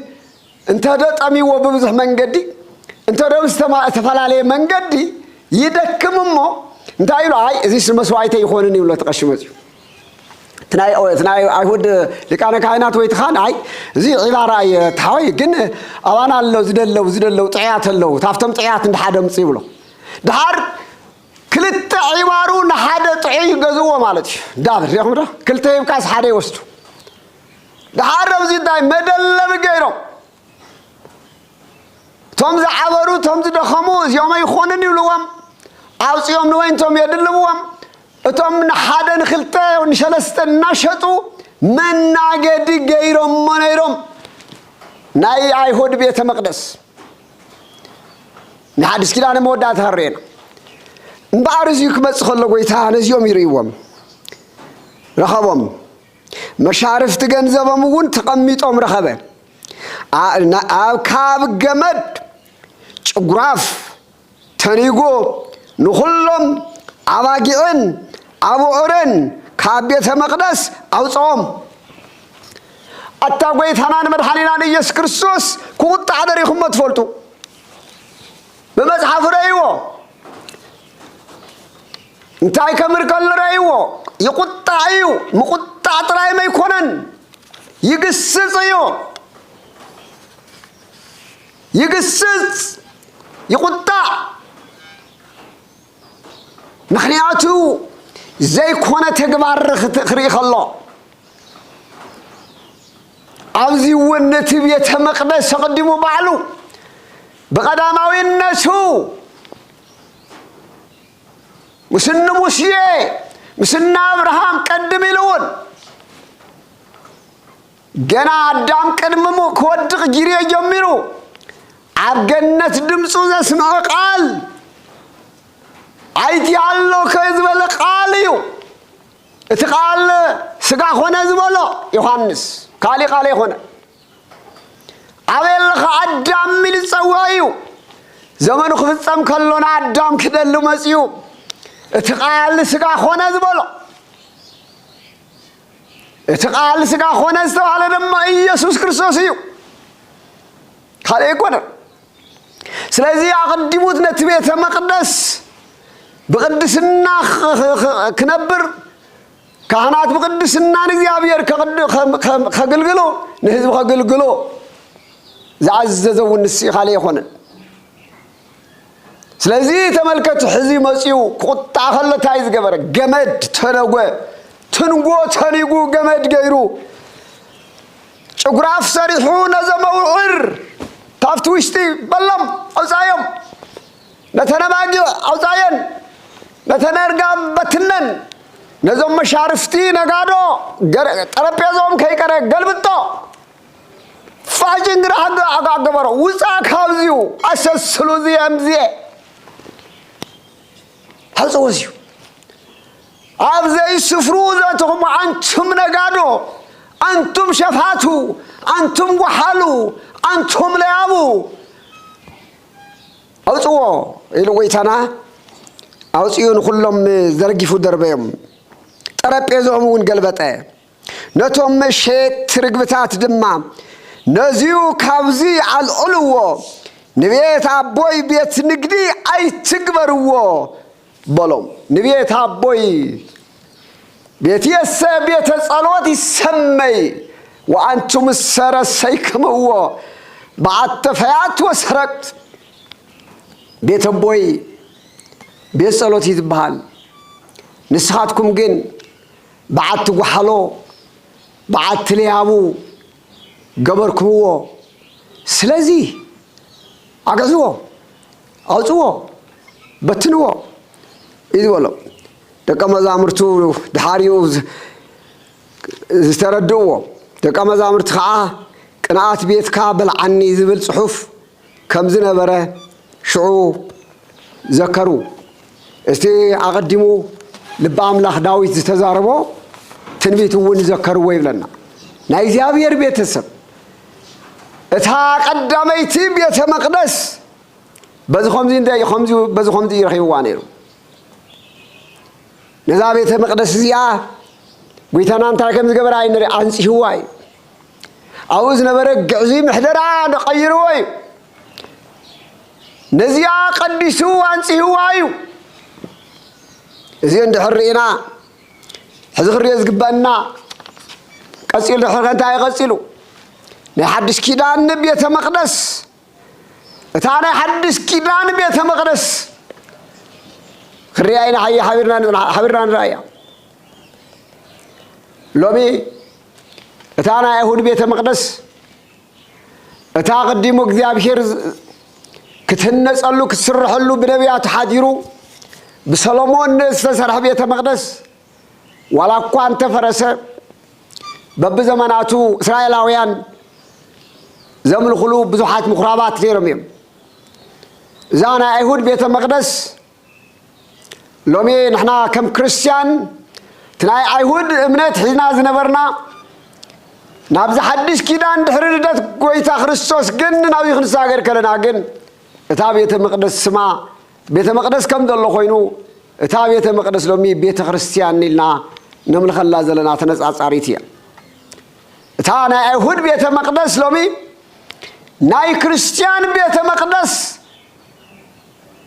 انت دطاميو ببزح منقدي انت دو استفلالي منقدي يدكممو انت ايلو اي ازيس مسوايته يخونني ولا تقشمزيو تناي አይሁድ ሊቃነ ካህናት ወይ ተኻን አይ እዚ ዒባራ ታዊ ግን አዋና አለው ዝደለው ጥያት አለው ታፍተም ጥያት እንደ ሓደ ምጽ ይብሎ ዳር ክልተ ዒባሩ ንሓደ ጥዒ ገዝዎ ማለት ዳብር ያኹምራ ክልተ ይብቃስ ሓደ ይወስዱ ዳር ኣብዚ ዳይ መደለብ ገይሮ ቶም ዝዓበሩ ቶም ዝደኸሙ እዚኦም ይኾንን ይብልዎም አውጽዮም ነው እንቶም የድልዎም እቶም ንሓደን ክልተ ንሸለስተ ናሸጡ መናገዲ ገይሮም መነይሮም ናይ አይሁድ ቤተ መቅደስ ንሓድስ ኪዳን መወዳት ሃሬና እንባርዚክ መጽኸለ ጎይታ ነዚዮም ይሪዎም ረኸቦም መሻርፍት ገንዘቦም እውን ተቀሚጦም ረኸበ ካብ ገመድ ጭጉራፍ ተኒጎ ንኹሎም አባጊዕን አቡዑርን ከቤተ መቅደስ አውጾም አታጎይታናን መድኃኒናን ኢየሱስ ክርስቶስ ኩጣ አደሪኩም መትፈልጡ በመጽሐፍ ረይዎ እንታይ ከምርከል ረይዎ ይቁጣዩ ምቁጣ ጥራይ ማይኮነን ይግስጽዩ ይግስጽ ይቁጣ ምክንያቱ ዘይኮነ ተግባር ክሪኢ ከሎ ኣብዚ ወነት ቤተ መቅደስ ተቀዲሙ ባዕሉ በቀዳማዊነቱ ሙስነ ሙሴ ሙስነ አብርሃም ቀድም ይለውን ገና አዳም ቀድመሞ ከወድቅ ጊዜ ጀምሮ አብገነት ድምፁ ዘስምዖ ቃል አይቲ አለው ከዝበለ ቃልዩ እትቃል ስጋ ሆነ ዝበሎ ዮሐንስ ካሊ ቃል ሆነ አቤል ከአዳም ሚል ጸዋዩ ዘመኑ ክፍጸም ከሎና አዳም ክደሉ መጽዩ እትቃል ስጋ ሆነ ዝበሎ እትቃል ስጋ ሆነ ዝተባለ ደማ ኢየሱስ ክርስቶስ እዩ ካሊ ኮነ ስለዚህ አቀድሙት ነት ቤተ መቅደስ በቅድስና ክነብር ካህናት በቅድስና እግዚአብሔር ከገልግሎ ለህዝብ ከገልግሎ ዘአዘዘው ንስ ኻለ ይሆነ ስለዚህ ተመልከቱ ሕዚ መጽዩ ቁጣ ኸለታይ ዝገበረ ገመድ ተነጎ ትንጎ ተኒጉ ገመድ ገይሩ ጭጉራፍ ሰሪሑ ነዘመውዕር ታፍቲ ውሽጢ በለም አውፃዮም ነተነባጊ አውፃየን ነተነርጋም በትነን ነዞም መሻርፍቲ ነጋዶ ጠረጴዛውም ከይቀረ ገልብጦ ፋጅንግራ አጋገበረ ውፃ ካብዚዩ አሰስሉ ዚያምዚ አልጾዚዩ አብዘይ ስፍሩ ዘተኩም አንቱም ነጋዶ አንቱም ሸፋቱ አንቱም ወሐሉ አንቱም ለያቡ አውጽዎ ኢልወይታና አውጽዩን ሁሉም ዘርጊፉ ደርበዮም ጠረጴዛውም ገልበጠ ነቶም ሸት ርግብታት ድማ ነዚዩ ካብዚ አልዑልዎ ንቤት አቦይ ቤት ንግዲ አይትግበርዎ በሎም ንቤት አቦይ ቤት የሰ ቤተ ጸሎት ይሰመይ ወአንቱም ሰረሰይክምዎ በአተፈያት ወሰረቅት ቤተ አቦይ ቤት ጸሎት ይትበሃል ንስኻትኩም ግን በዓት ጓሓሎ በዓት ለያቡ ገበርኩምዎ ስለዚህ አገዝዎ አውጽዎ በትንዎ ይዝበሎ ደቀ መዛሙርቱ ድሓሪኡ ዝተረድእዎ ደቀ መዛሙርቱ ከዓ ቅንኣት ቤትካ በልዓኒ ዝብል ጽሑፍ ከም ዝነበረ ሽዑ ዘከሩ እስቲ አቀዲሙ ልበ አምላክ ዳዊት ዝተዛረቦ ትንቢት እውን ዘከርዎ ይብለና ናይ እግዚአብሔር ቤተሰብ እታ ቀዳመይቲ ቤተ መቅደስ በዝኾምዚ እንታይ ኾምዚ በዝኾምዚ ይረኺብዋ ነይሩ ነዛ ቤተ መቅደስ እዚኣ ጎይታና እንታይ ከም ዝገበራ አይንሪ አንጽሕዋ እዩ ኣብኡ ዝነበረ ግዕዙ ምሕደራ ነቐይርዎ እዩ ነዚኣ ቀዲሱ አንጽሕዋ እዩ እዚ እንድሕር ርኢና ሕዚ ክሪኦ ዝግበአና ቀፂሉ ድሕር እንታይ ይቐፂሉ ናይ ሓድሽ ኪዳን ቤተ መቅደስ እታ ናይ ሓድሽ ኪዳን ቤተ መቅደስ ክሪኣ ኢና ሓቢርና ንርአያ ሎሚ እታ ናይ አይሁድ ቤተ መቅደስ እታ ቀዲሙ እግዚአብሔር ክትህነፀሉ ክትስርሐሉ ብነቢያቱ ሓዲሩ بسلمون استسرح بيت مقدس ولا كوانت فرس بب زماناتو اسرائيلاويان زمن الخلوب بزحات مخربات ليرميم زانا ايهود بيت مقدس لومي نحنا كم كريستيان تناي ايهود امنت حزنا زنبرنا نابز حدش كيدان دحردت قويتا خريستوس جن ناوي خنسا غير كلنا جن اتا بيت مقدس سما ቤተ መቅደስ ከም ዘሎ ኮይኑ እታ ቤተ መቅደስ ሎሚ ቤተ ክርስቲያን ንልና ነምልኸላ ዘለና ተነጻጻሪት እያ እታ ናይ አይሁድ ቤተ መቅደስ ሎሚ ናይ ክርስቲያን ቤተ መቅደስ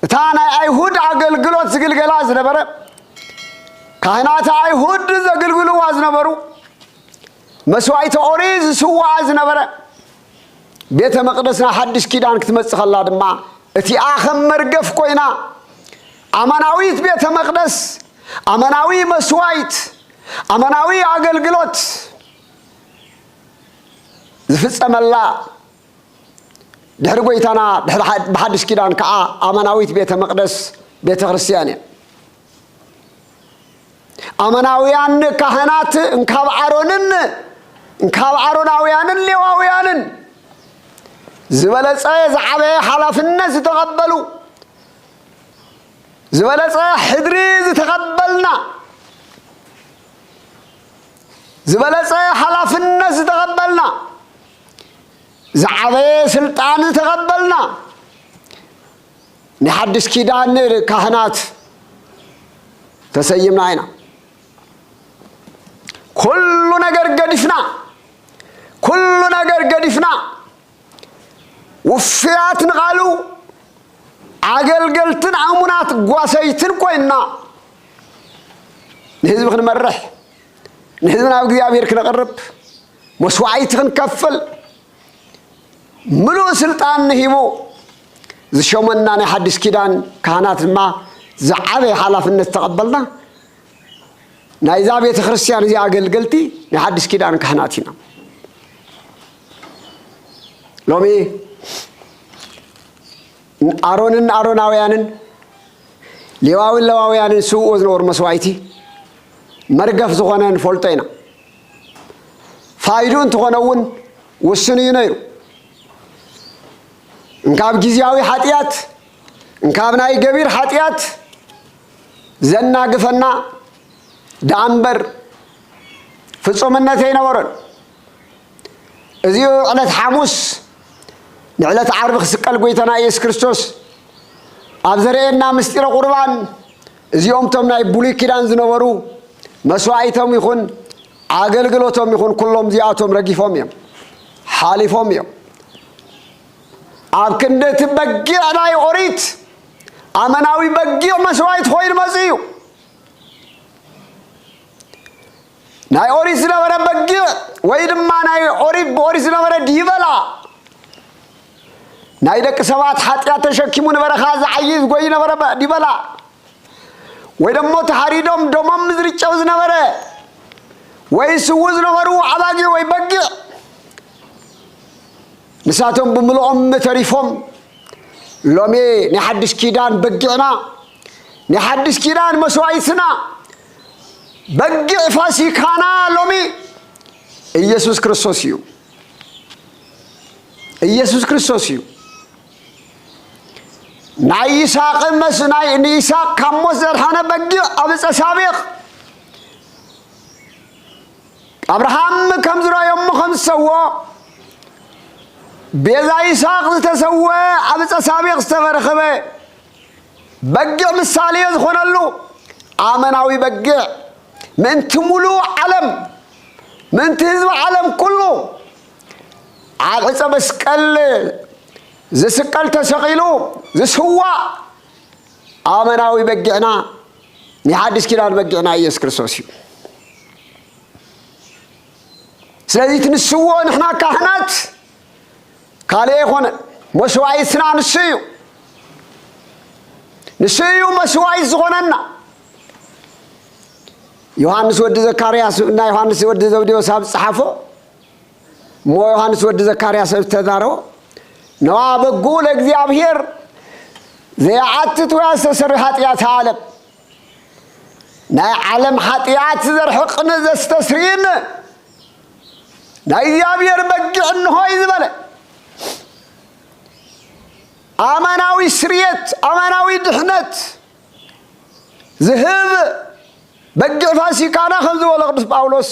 እታ ናይ አይሁድ አገልግሎት ዝግልገላ ዝነበረ ካህናት አይሁድ ዘገልግሉዋ ዝነበሩ መስዋዕተ ኦሪት ዝስዋ ዝነበረ ቤተ መቅደስና ሓድሽ ኪዳን ክትመጽኸላ ድማ እቲ አኸም መርገፍ ኮይና አማናዊት ቤተ መቅደስ አማናዊ መስዋዕት አማናዊ አገልግሎት ዝፍጸመላ ድሕሪ ጎይታና ድሕሪ በሓድሽ ኪዳን ከዓ አማናዊት ቤተ መቅደስ ቤተ ክርስቲያን እያ አማናውያን ካህናት እንካብ አሮናውያንን ሌዋውያንን زبلت زعبه حلفنا زتقبلوا زبلت حدري زتقبلنا زبلت حلفنا زتقبلنا زعبه سلطان زتقبلنا نحدث كيدان كهنات تسيمنا عينا كل نجر قدفنا وفيات نقالو عقلقلتن عمونات قواسيتن كوينا نحزب نمرح نحزبنا بقيابير كنقرب مسوعيت كنكفل ملو سلطان نهيبو زشومنا نحدث كيدان كهنات ما زعبي حلفنا تقبلنا نايزا بيت خريستيان زي قلتي نحدث كيدان كهناتنا لومي أروناويانن لواويانن سوء وزنور مسوايتي مرقف زغنان فولتينا فايدون تغنون وسنين ينيرو انكاب جزياوي حاتيات انكاب ناي قبير حاتيات زنا قفنا دامبر فتصومنتين ورن ازيو على حاموس نعلت عرب خسقل قويتنا يس كريستوس ابزرينا مستير قربان ازيوم تمناي بولي كيدان زنورو مسواعيتهم يكون አገልግሎቶም ይሁን ኩሎም ዚአቶም ረጊፎም እዮም ሓሊፎም እዮም ኣብ ክንደት በጊዕ ናይ ኦሪት ኣመናዊ በጊዕ መስዋዕት ኮይኑ መፅኡ ናይ ኦሪት ዝነበረ በጊዕ ወይ ድማ ናይ ኦሪት ዝነበረ ዲበላ ናይ ደቂ ሰባት ሓጢአት ተሸኪሙ ነበረኻ ዝዓይዝ ጎይ ነበረ ዲበላ ወይ ደሞ ተሓሪዶም ደሞም ዝርጨው ዝነበረ ويسوز نورو عباقي ويبقع نساتهم بملؤهم متريفهم لومي نحدش كيدان بقعنا نحدش كيدان مسوايسنا بقع فاسيكانا لومي إيسوس كريستوسيو إيسوس كريستوسيو ناي إساق مسناي إساق كموس درحانا بقع أبس أسابق أبراهام كم زرا يوم خمس سوا بيزا إسحاق تسوى أبس أسابيق استفرخبه بقع مثالي يدخل له آمناوي بقع من تملو علم من تهزو علم كله عقصة بسكال زي سكال تسقيلو زي سوا آمناوي بقعنا نحدث كده بقعنا يس كريستوسيو ስለዚህ ትንስዎ ንሕና ካህናት ካልእ ይኾነ መስዋዕትና ንስዩ መስዋዕት ዝኾነና ዮሐንስ ወዲ ዘካርያስ እና ዮሐንስ ወዲ ዘብዴዎስ ኣብ ጸሓፎ ሞ ዮሐንስ ወዲ ዘካርያስ ተዛረቦ ነዋ በጉ ለእግዚአብሔር ዘያዓትት ወያስተሰርይ ኃጢአት ዓለም ናይ ዓለም ኃጢአት ዘርሕቕን ዘስተስርይን ናይ እግዚአብሔር በጊዕ እንሆ ይዝበለ አማናዊ ስርየት አማናዊ ድሕነት ዝህብ በጊዕ ፋሲካና ከም ዝበሎ ቅዱስ ጳውሎስ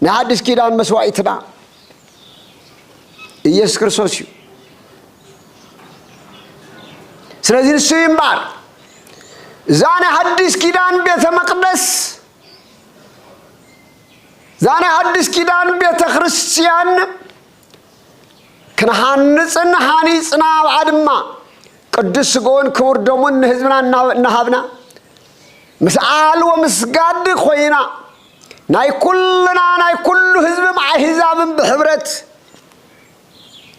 ናይ ሓድሽ ኪዳን መስዋዕትና ኢየሱስ ክርስቶስ እዩ ስለዚህ ንሱ ይምባር እዛ ናይ ሓድሽ ኪዳን ቤተ መቅደስ زاني حدث كيدان بيت خريستيان كنحنصنا حنيصنا بعدما قدس غون كبر دمون حزبنا نهابنا مسعال ومسجد خوينا ناي كل حزب مع حزاب بحبرت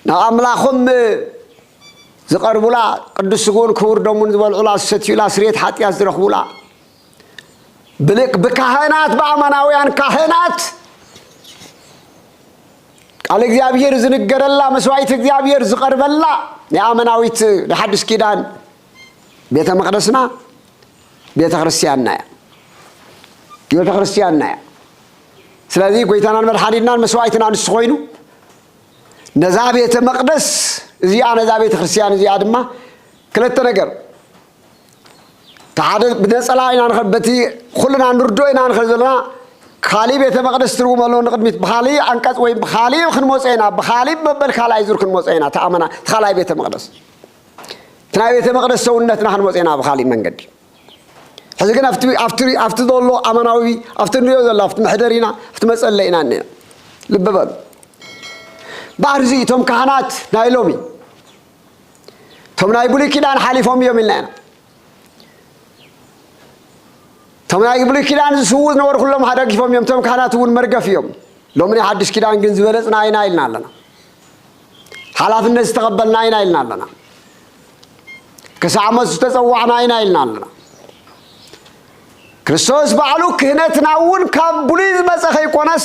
نا املاخهم زقربولا قدس غون كبر دمون زبلعلا ستيلا سريت حاتيا زرخولا بلك بكهنات بأماناويان كهنات قال እግዚአብሔር ዝንገረላ መስዋዕት እግዚአብሔር ዝቀርበላ የአመናዊት ለሐድስ ኪዳን ቤተ መቅደስና ቤተ ክርስቲያንና ስለዚህ ጎይታናን መድኃኒናን መስዋዕትና ንስ ኮይኑ ነዛ ቤተ መቅደስ እዚያ ነዛ ቤተ ክርስቲያን እዚያ ድማ ክልተ ነገር تعال بنسأل عنا نخبتي كلنا نردوينا نخزلنا خالي بيت مقدس تروم الله نقدمت بخالي أنكت وين بخالي خن موسينا بخالي ببل خالي يزور خن موسينا تأمنا خالي بيت مقدس تنا بيت مقدس سوينا نحن موسينا بخالي من قد حزقنا أفتي دولو أمناوي أفتي نيوز الله أفتي محدرينا أفتي مسألة لنا لببل بارزي توم كهنات نايلومي توم نايبولي كدان حالفهم يوم لنا تمنا يقبل كيدان سوود نور كلهم هذا كيفهم يوم تم كهنات ون مرقف يوم لو من يحدش كيدان جنز بلس ناين لنا حالات الناس تقبل ناين لنا كسامس تزوعنا إلنا ክርስቶስ ባዕሉ ክህነትናውን ካብ ቡሊዝ መጽኸ ይቆነስ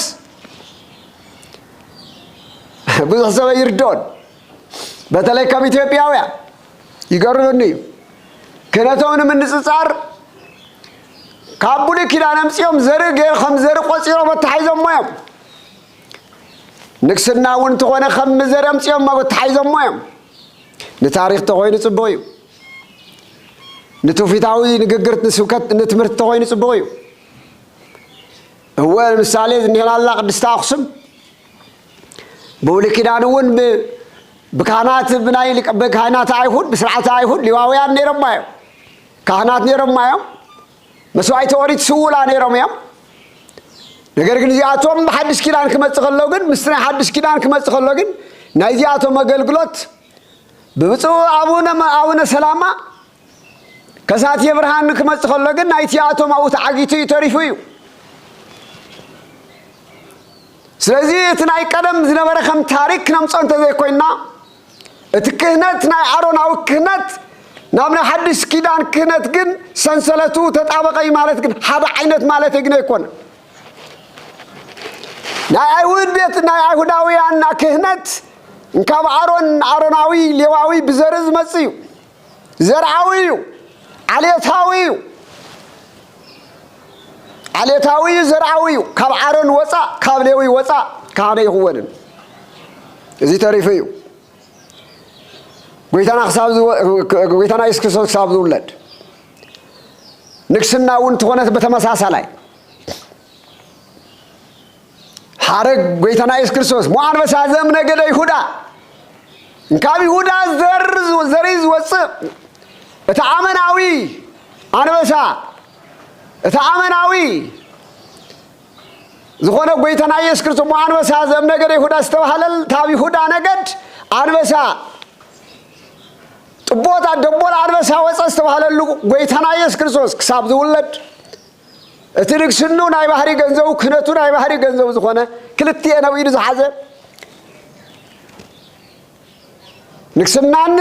ብዙ ሰው ይርዶን በተለይ ካብ ኢትዮጵያውያን ይገርምኒ ክህነቶምን ምንጽጻር ካብ ቡሊ ኪዳን አምጽዮም ዘር ገር ከም ዘር ቆጽሮ በተሐይዘሞዮም ንክስናውን ተሆነ ከም ዘር አምጽዮም በተሐይዘሞዮም ንታሪክ ተቆይኑ ጽቦዩ نتوفيتاوي نجرت نسوكت نتمرت توين صبوي هو المثال إن الله قد استأقسم بقول كده نون بكهنات بناي لك بكهنات عيهود بسرعة عيهود لواويان نيرم مايو كهنات نيرم مايو مسوعي توريد سولا نيرم مايو نجر جنزياتهم حدش كده عنك ما تخلوجن مستنا حدش كده عنك ما تخلوجن نايزياتهم مقلقلات بمسوا أبونا سلامة كسات يبرهان كما تخلقن نايتياتو موت عقيتو يتريفيو سلازي تناي قدم زنبره خم تاريخ نمصون تزيكوينا اتكهنت ناي عروناو كهنت نامنا حدث كيدان كهنت جن سنسلتو تطابقي مالت جن حدا عينت مالت جن يكون ناي ايهود بيت ناي ايهوداويان نا كهنت انكاب عروناوي ليواوي بزرز مصيو زرعاويو عليتاوي زرعوي كاب عرن وصا كاب لوي وصا كان يهونن زي تعرفيو غيتانا حساب غيتانا يسكسو حساب ولد ንክስናውን ተሆነት በተመሳሳላይ ሐረግ ጌታና ኢየሱስ ክርስቶስ ሙአንበሳ ዘም ነገደ ይሁዳ እንካብ ይሁዳ ዘሪዝ ወጽ እተአመናዊ አንበሳ እተአመናዊ ዝኾነ ጌታና ኢየሱስ ክርስቶስ ሙአንበሳ ዘም ነገደ ይሁዳ ዝተባሃለል ታብ ይሁዳ ነገድ አንበሳ ጥቦታ ደቦላ አንበሳ ወጽ ዝተባሃለሉ ጌታና ኢየሱስ ክርስቶስ ክሳብ ዝውለድ እትርክስኑ ናይ ባህሪ ገንዘው ክነቱ ናይ ባህሪ ገንዘው ዝኾነ ክልቲየ ነው ይድ ዝሓዘ ንክስናን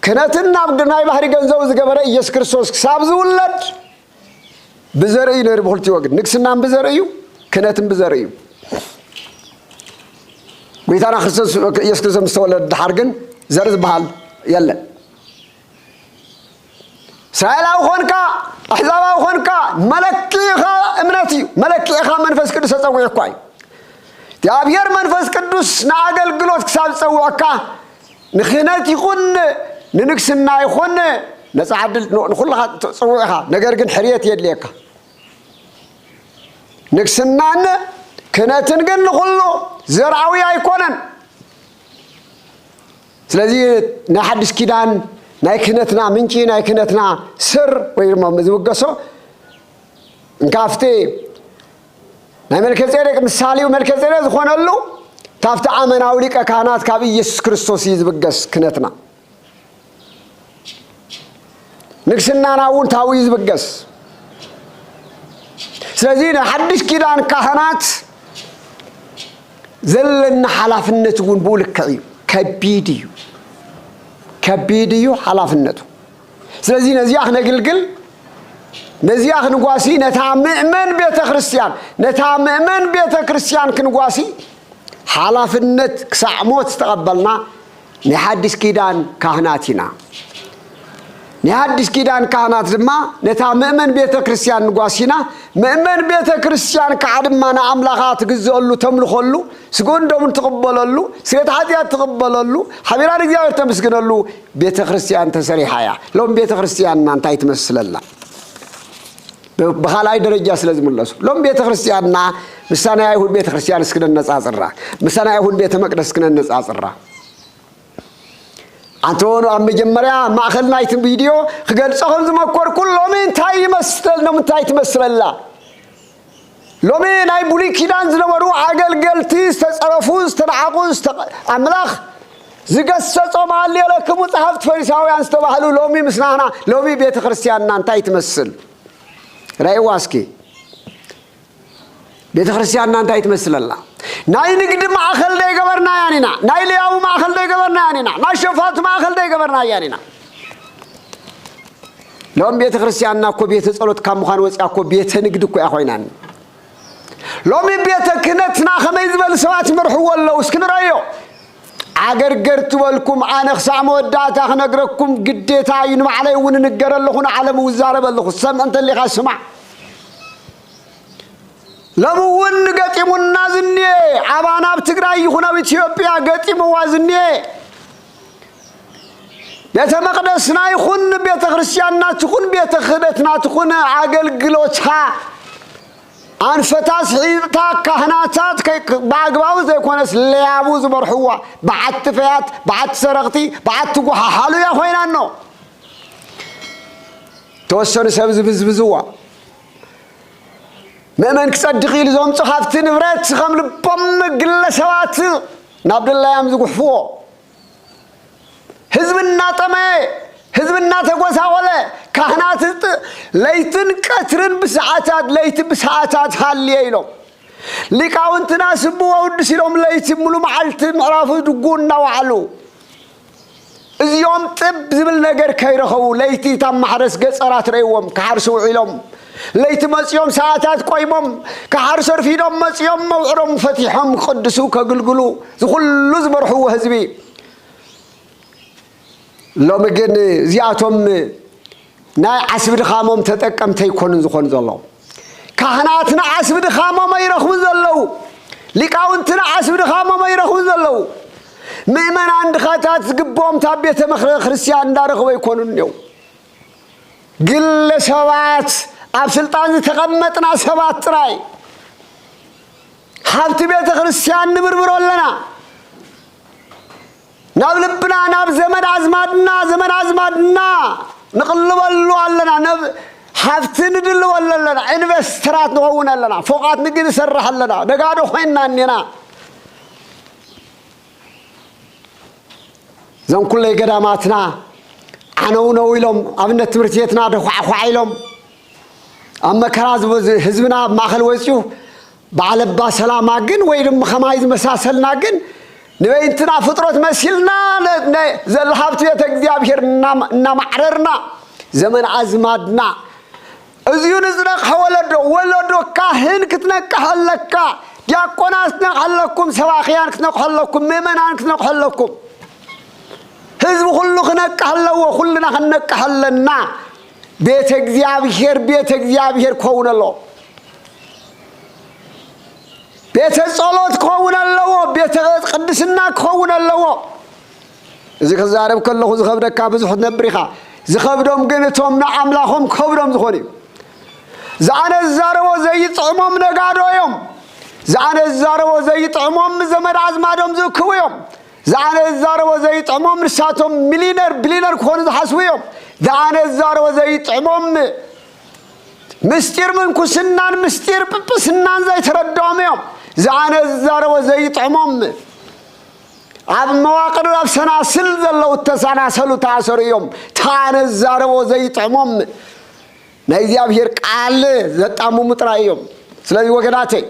ክነትን ናብ ናይ ባህሪ ገንዘው ዝገበረ ኢየሱስ ክርስቶስ ክሳብ ዝውለድ ብዘርኢ ነር ብሁልቲ ወግድ ንክስናን ብዘርእዩ ክነትን ብዘርእዩ ጌታና ክርስቶስ ኢየሱስ ክርስቶስ ዝተወለደ ድሓር ግን ዘር ዝበሃል የለን سائلاو خونكا احزاباو خونكا ملكيخا امنتي ملكيخا منفس قدس تصويكاي تيابير منفس قدس ناغلغلوت كساب تصويكا نخنات يكون ننكسنا يكون نصعدل نخلها تصويها ነገር ግን حريت يدليكا نكسنان كناتن ግን ሁሉ ዘርዓዊ አይኮነን ስለዚህ ናሐድስ ኪዳን ናይ ክነትና ምንጪ ናይ ክነትና ስር ወይም መዝውገሶ እንካፍቴ ናይ መልከጼዴቅ ምሳሌው መልከጼዴቅ ዝኾነሉ ታፍተ አመናው ሊቀ ካህናት ካብ ኢየሱስ ክርስቶስ ይዝብገስ ክነትና ንግስናናውን ታው ይዝብገስ ስለዚህ ሐዲስ ኪዳን ካህናት ዘለና ሐላፍነቱን ቡልከዩ ከቢድዩ كبيديو حلافنته ስለዚህ ነዚያህ ነግልግል ነዚያህ ንጓሲ ነታምእመን ቤተ ክርስቲያን ክንጓሲ حلافነት ክሳዕሞት ተቀበልና ንሐዲስ ኪዳን ካህናቲና ንሐዲስ ኪዳን ካህናት ድማ ነታምእመን ቤተ ክርስቲያን ንጓሲና ምእመን ቤተ ክርስቲያን ከዓድማና አምላኻት ግዘሉ ተምልኾሉ ስጎንዶም ተቀበለሉ ሴት ኃጢአት ተቀበለሉ ሐቢራን እግዚአብሔር ተመስገነሉ ቤተ ክርስቲያን ተሰሪሃያ ሎም ቤተ ክርስቲያን እናንተ ትመስለላ በኋላይ ደረጃ ስለዚህ ሙለሱ ሎም ቤተ ክርስቲያንና ምሳና አይሁድ ቤተ ክርስቲያን እስከነጻጽራ ምሳና አይሁድ ቤተ መቅደስ እስከነጻጽራ አንቶኑ አመጀመሪያ ማخلናይት ቪዲዮ ከገልጸው ዝመኮር ኩሎም እንታይ ይመስል ነው እንታይ ትመስለላ ሎሚ ናይ ቡሊ ኪዳን ዝነበሩ አገልገልቲ ተጸረፉ ተራቁ አምላኽ ዝገሰጾም አለለከሙ ጻሕፍት ፈሪሳውያን ዝተባህሉ ሎሚ ምስናና ሎሚ ቤተ ክርስቲያንና እንታይ ትመስል ራይዋስኪ ቤተ ክርስቲያንና እንታይ ትመስለላ ናይ ንግድ ማእከል ደይ ገበርና ያኒና ናይ ሊያው ማእከል ደይ ገበርና ያኒና ናይ ሸፋት ማእከል ደይ ገበርና ያኒና لهم بيت خريستياننا كو بيت ጸሎት ካብ ምዃን ወጽያ ኮ ቤተ ንግድ ኮ ያኾይናን لهم بيت كنتنا خمي ዝበል ሰባት ምርሕዎ ኣለው እስክንራዮ አገር ገርቱ ወልኩም አነ خሳዕ መወዳታ خነግረኩም ግዴታ ይን ማዕለይ ውን ንገረለኹን ዓለም ውዛረበለኹ ሰምዕንተ ሊኻ ስማዕ ለሙውን ገጢሙና ዝኔ አባና በትግራይ ይኹን ኣብ ኢትዮጵያ ገጢሙዋ ዝኔ ቤተ መቅደስና ይኹን ቤተ ክርስቲያንና ትኹን ቤተ ክህነትና ትኹን አገልግሎታ አንፈታስ ሒታ ካህናታት ባግባው ዘይኮነስ ለያቡ ዝመርሕዋ በዓት ፈያት በዓት ሰረቕቲ በዓት ጉሓሓሉ ያኾይናን ነው ተወሰኑ ሰብ ዝብዝብዝዋ መመን ክጸድቕ ኢሉ ዞምፁ ሃብቲ ንብረት ከም ልቦም ግለሰባት ናብድላያም ዝጉሕፍዎ ህዝብና ጠመ ህዝብና ተጎሳቆለ ካህናት ለይትን ቀትርን በሰዓታት ለይት በሰዓታት ሃልየ ኢሎም ሊቃውንትና ስቡ ወድስ ኢሎም ለይት ሙሉ መዓልት ምዕራፍ ድጉና ወዓሉ እዚዮም ጥብ ዝብል ነገር ከይረኸቡ ለይቲ ታማሕረስ ገጸራት ረይዎም ካሓርሱ ኢሎም ለይቲ መጽዮም ሰዓታት ቆይሞም ካሓርሱ ርፊዶም መጽዮም መውዕሮም ፈቲሖም ቅዱሱ ከግልግሉ ዝኹሉ ዝመርሕዎ ህዝቢ لو مجن زياتهم ناي عسب دخامهم تتأكم تيكونن زخون زلوا كهناتنا عسب دخامهم ما يرخون زلوا لقاونتنا عسب دخامهم ما يرخون زلوا مئمن عند خاتات قبهم تابية مخرج خريستيان دارخوا يكونون يوم قل سوات أب سلطان تقمتنا سوات تراي حبت بيت خريستيان نبربرون لنا ناب لبنا ناب زمن عزمادنا نقلبلو علنا ناب حفتن دلو لنا انفسترات نغون لنا فوقات نقدر نسرح لنا نقعدو خوينا اننا زم كل قداماتنا عنونو يلوم ابن تمرتيتنا دخعيلوم اما كراز حزبنا ماخل ويسيو بعلبا سلاما جن ويدم خمايز مساسلنا جن نبيتنا فطرة مسيلنا زل حبت بيتك ديابير نمعررنا زمن عزمادنا ازيون ازرق ولدو كاهن كتنكحل لك دياقوناس نقحل لكم سواخيان كتنكحل لكم ميمنان كتنكحل لكم حزب كله كنكحل له وكلنا كنكحل لنا بيتك ديابير كون الله بيت الصلاة كون الله بيت قدسنا كون الله إذا كزارب كله زخبرك كابز حد نبريخا زخبرهم جنتهم نعملهم خبرهم زخوني زعان الزارو زي طعمهم نقادو يوم زعان الزارو زي طعمهم زمر عزمادهم زكويهم زعان الزارو زي طعمهم رساتهم بلينر كون زحسويهم زعان الزارو زي طعمهم مستير من كسنان مستير بسنان زي تردهم يوم زعان الزارو زي طعمهم عب مواقر رب سناسل زلو التساناسلو تاسر يوم تان الزارو زي طعمهم نايزي أبهير قال زتامو مطرع يوم سلازي وقناتي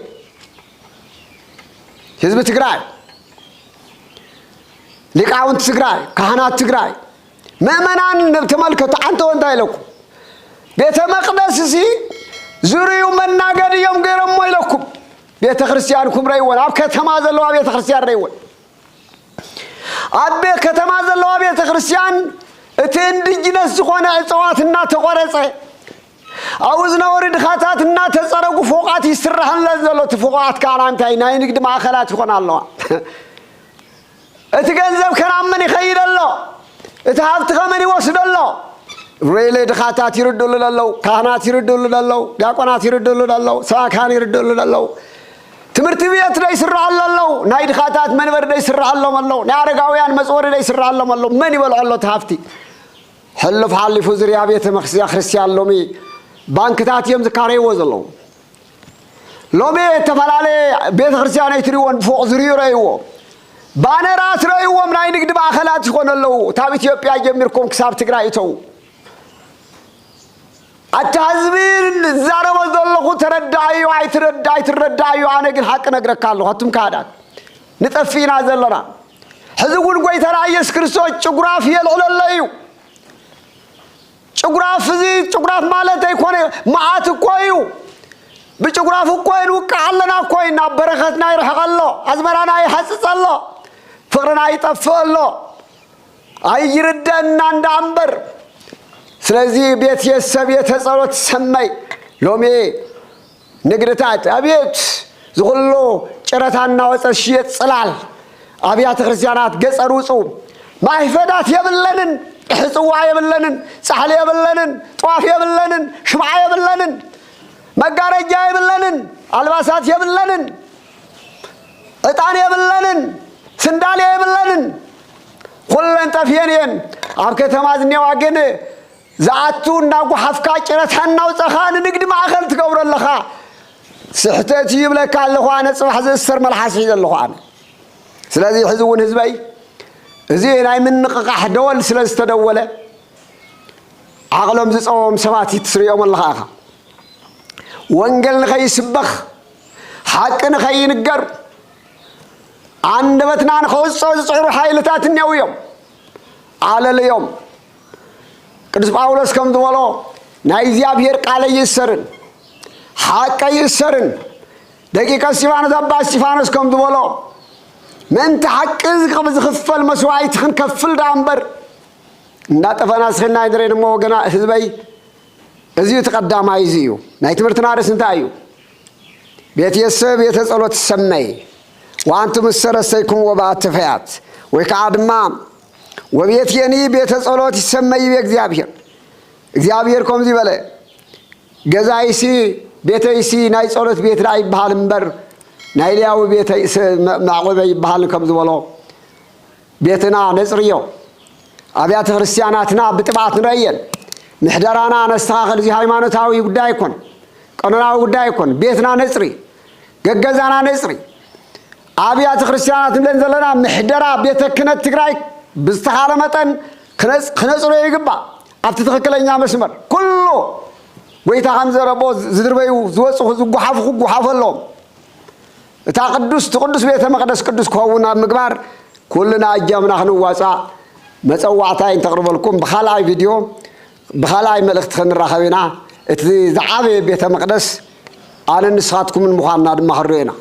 حزب تقرأي لقاون تقرأي كهانات تقرأي مأمنان تملكة عنده وانتهي لكم بيت مقدس سي زوريو من ناقر يوم غيرهم ويلكم بيت خريستيانكم ريوان أب كتما زلوا بيت خريستيان ريوان أب كتما زلوا بيت خريستيان اتندجنس زخونا عصواتنا تقرصه أوزنا ورد خاتاتنا تصرقوا فوقات يسرحن لزلو تفوقات كارانتاي ناي نقد ماخلات يكون الله اتغنزب كرام من يخير الله اتحافت من يوسد الله ريلي دخاتات يردوا لله كهنات يردوا لله دياقونات يردوا لله سواكان يردوا لله تمرت بيت لا يسرع الله ناي دخاتات منبر لا يسرع الله مالله نارغاويان مصور لا يسرع الله مالله من يبلع الله تحافتي حلف حالي فزريا بيت مخزيا خريستيان لومي بانكتات يوم زكاري وزلو لومي تفلالي بيت خريستيان يتريون فوق زريو رايو بانرات رايو مناي نقد باخلات يكون الله تاب إثيوبيا يجمركم كساب تقرايتو التعذبين زاروا ذلوا تردايو تردايو أنا قل حق نقرأ كله هتم كادات نتفينا ذلنا حزقون قوي ترى يسكرسوا جغرافيا العلا الليو ጭጉራፍ እዚ ጭጉራፍ ማለት አይኮነ ማዓት ቆዩ بجغراف كوين وكعلنا كوين بركتنا يرحقلو أزمرنا يحسسلو فقرنا يطفلو أي يردنا عند أمبر سلازي بيت يسب يتصلوت سمي لومي نقرتات أبيت زغلو شرطنا وتشيت صلال أبيات خرسيانات قصروسو ما يفدات يبلنن حصوا يبلنن سحل يبلنن طواف يبلنن شمع يبلنن مقارجة يبلنن الباسات يبلنن اطعان يبلنن سندال يبلنن كلن تفينين أبكت مازني واقن زعتون ناقو حفكا شرطنا وصخان نقد ما أخلت قبر اللخا سحتاتي يبلك على اللخوان صبح زي السر ملحاسي اللخوان سلازي يحزون هزبي زين أي من نقاح دول سلاز تدوله عقلهم زصوم سماتي تسريهم الله آخر وانجل نخي سبخ حق نخي نقر عندبتنا نخوص صعر حيلتات النيويوم على اليوم قدس باولوس كم دولو نايزيا بير قال يسرن حق يسرن دقيقة سيفانوس أبا سيفانوس كم دولو من تحقز قبض خفل مسواعي تخن كفل دامبر ناتفنا سخنا يدرين موغنا حزبي ازيو تقدام ايزيو نايت مرتنا رس نتايو بيت يسب يتصلوت السمي وانتم السرسيكم وباتفيات ويكعدما وبيت يني بيتصلوت السمي بيغزابير እግዚአብሔር ኮም ዚበለ ገዛይሲ ቤተይሲ ናይ ጸሎት ቤት ላይ ይባል እንበር ናይሊያው ቤት ማዕቆበይ ይባል ከም ዝበሎ ቤትና ነጽርዮ አብያተ ክርስቲያናትና በጥባት ንረየን ምሕደራና ነስተኻኸል ዚ ሃይማኖታዊ ጉዳይ ይኮን ቀኖናዊ ጉዳይ ይኮን ቤትና ነጽሪ ገገዛና ነጽሪ አብያተ ክርስቲያናት ብለን ዘለና ምሕደራ ቤተ ክህነት ትግራይ ብዝተኻለ መጠን ክነጽሮ ይግባ ኣብቲ ትክክለኛ መስመር ኩሉ ወይታ ከምዘረቦ ዝድርበዩ ዝወጽኹ ዝጓሓፉ ጉሓፈሎም እታ ቅዱስ ቤተ መቅደስ ቅዱስ ከውና ምግባር ኩልና አጃምና ክንዋጻ መጸዋዕታይ እንተቅርበልኩም በኻላይ ቪዲዮ بخلاي ملخت خنراخبنا اتي زعابي بيت مقدس على نسخاتكم المخانا دمهرينا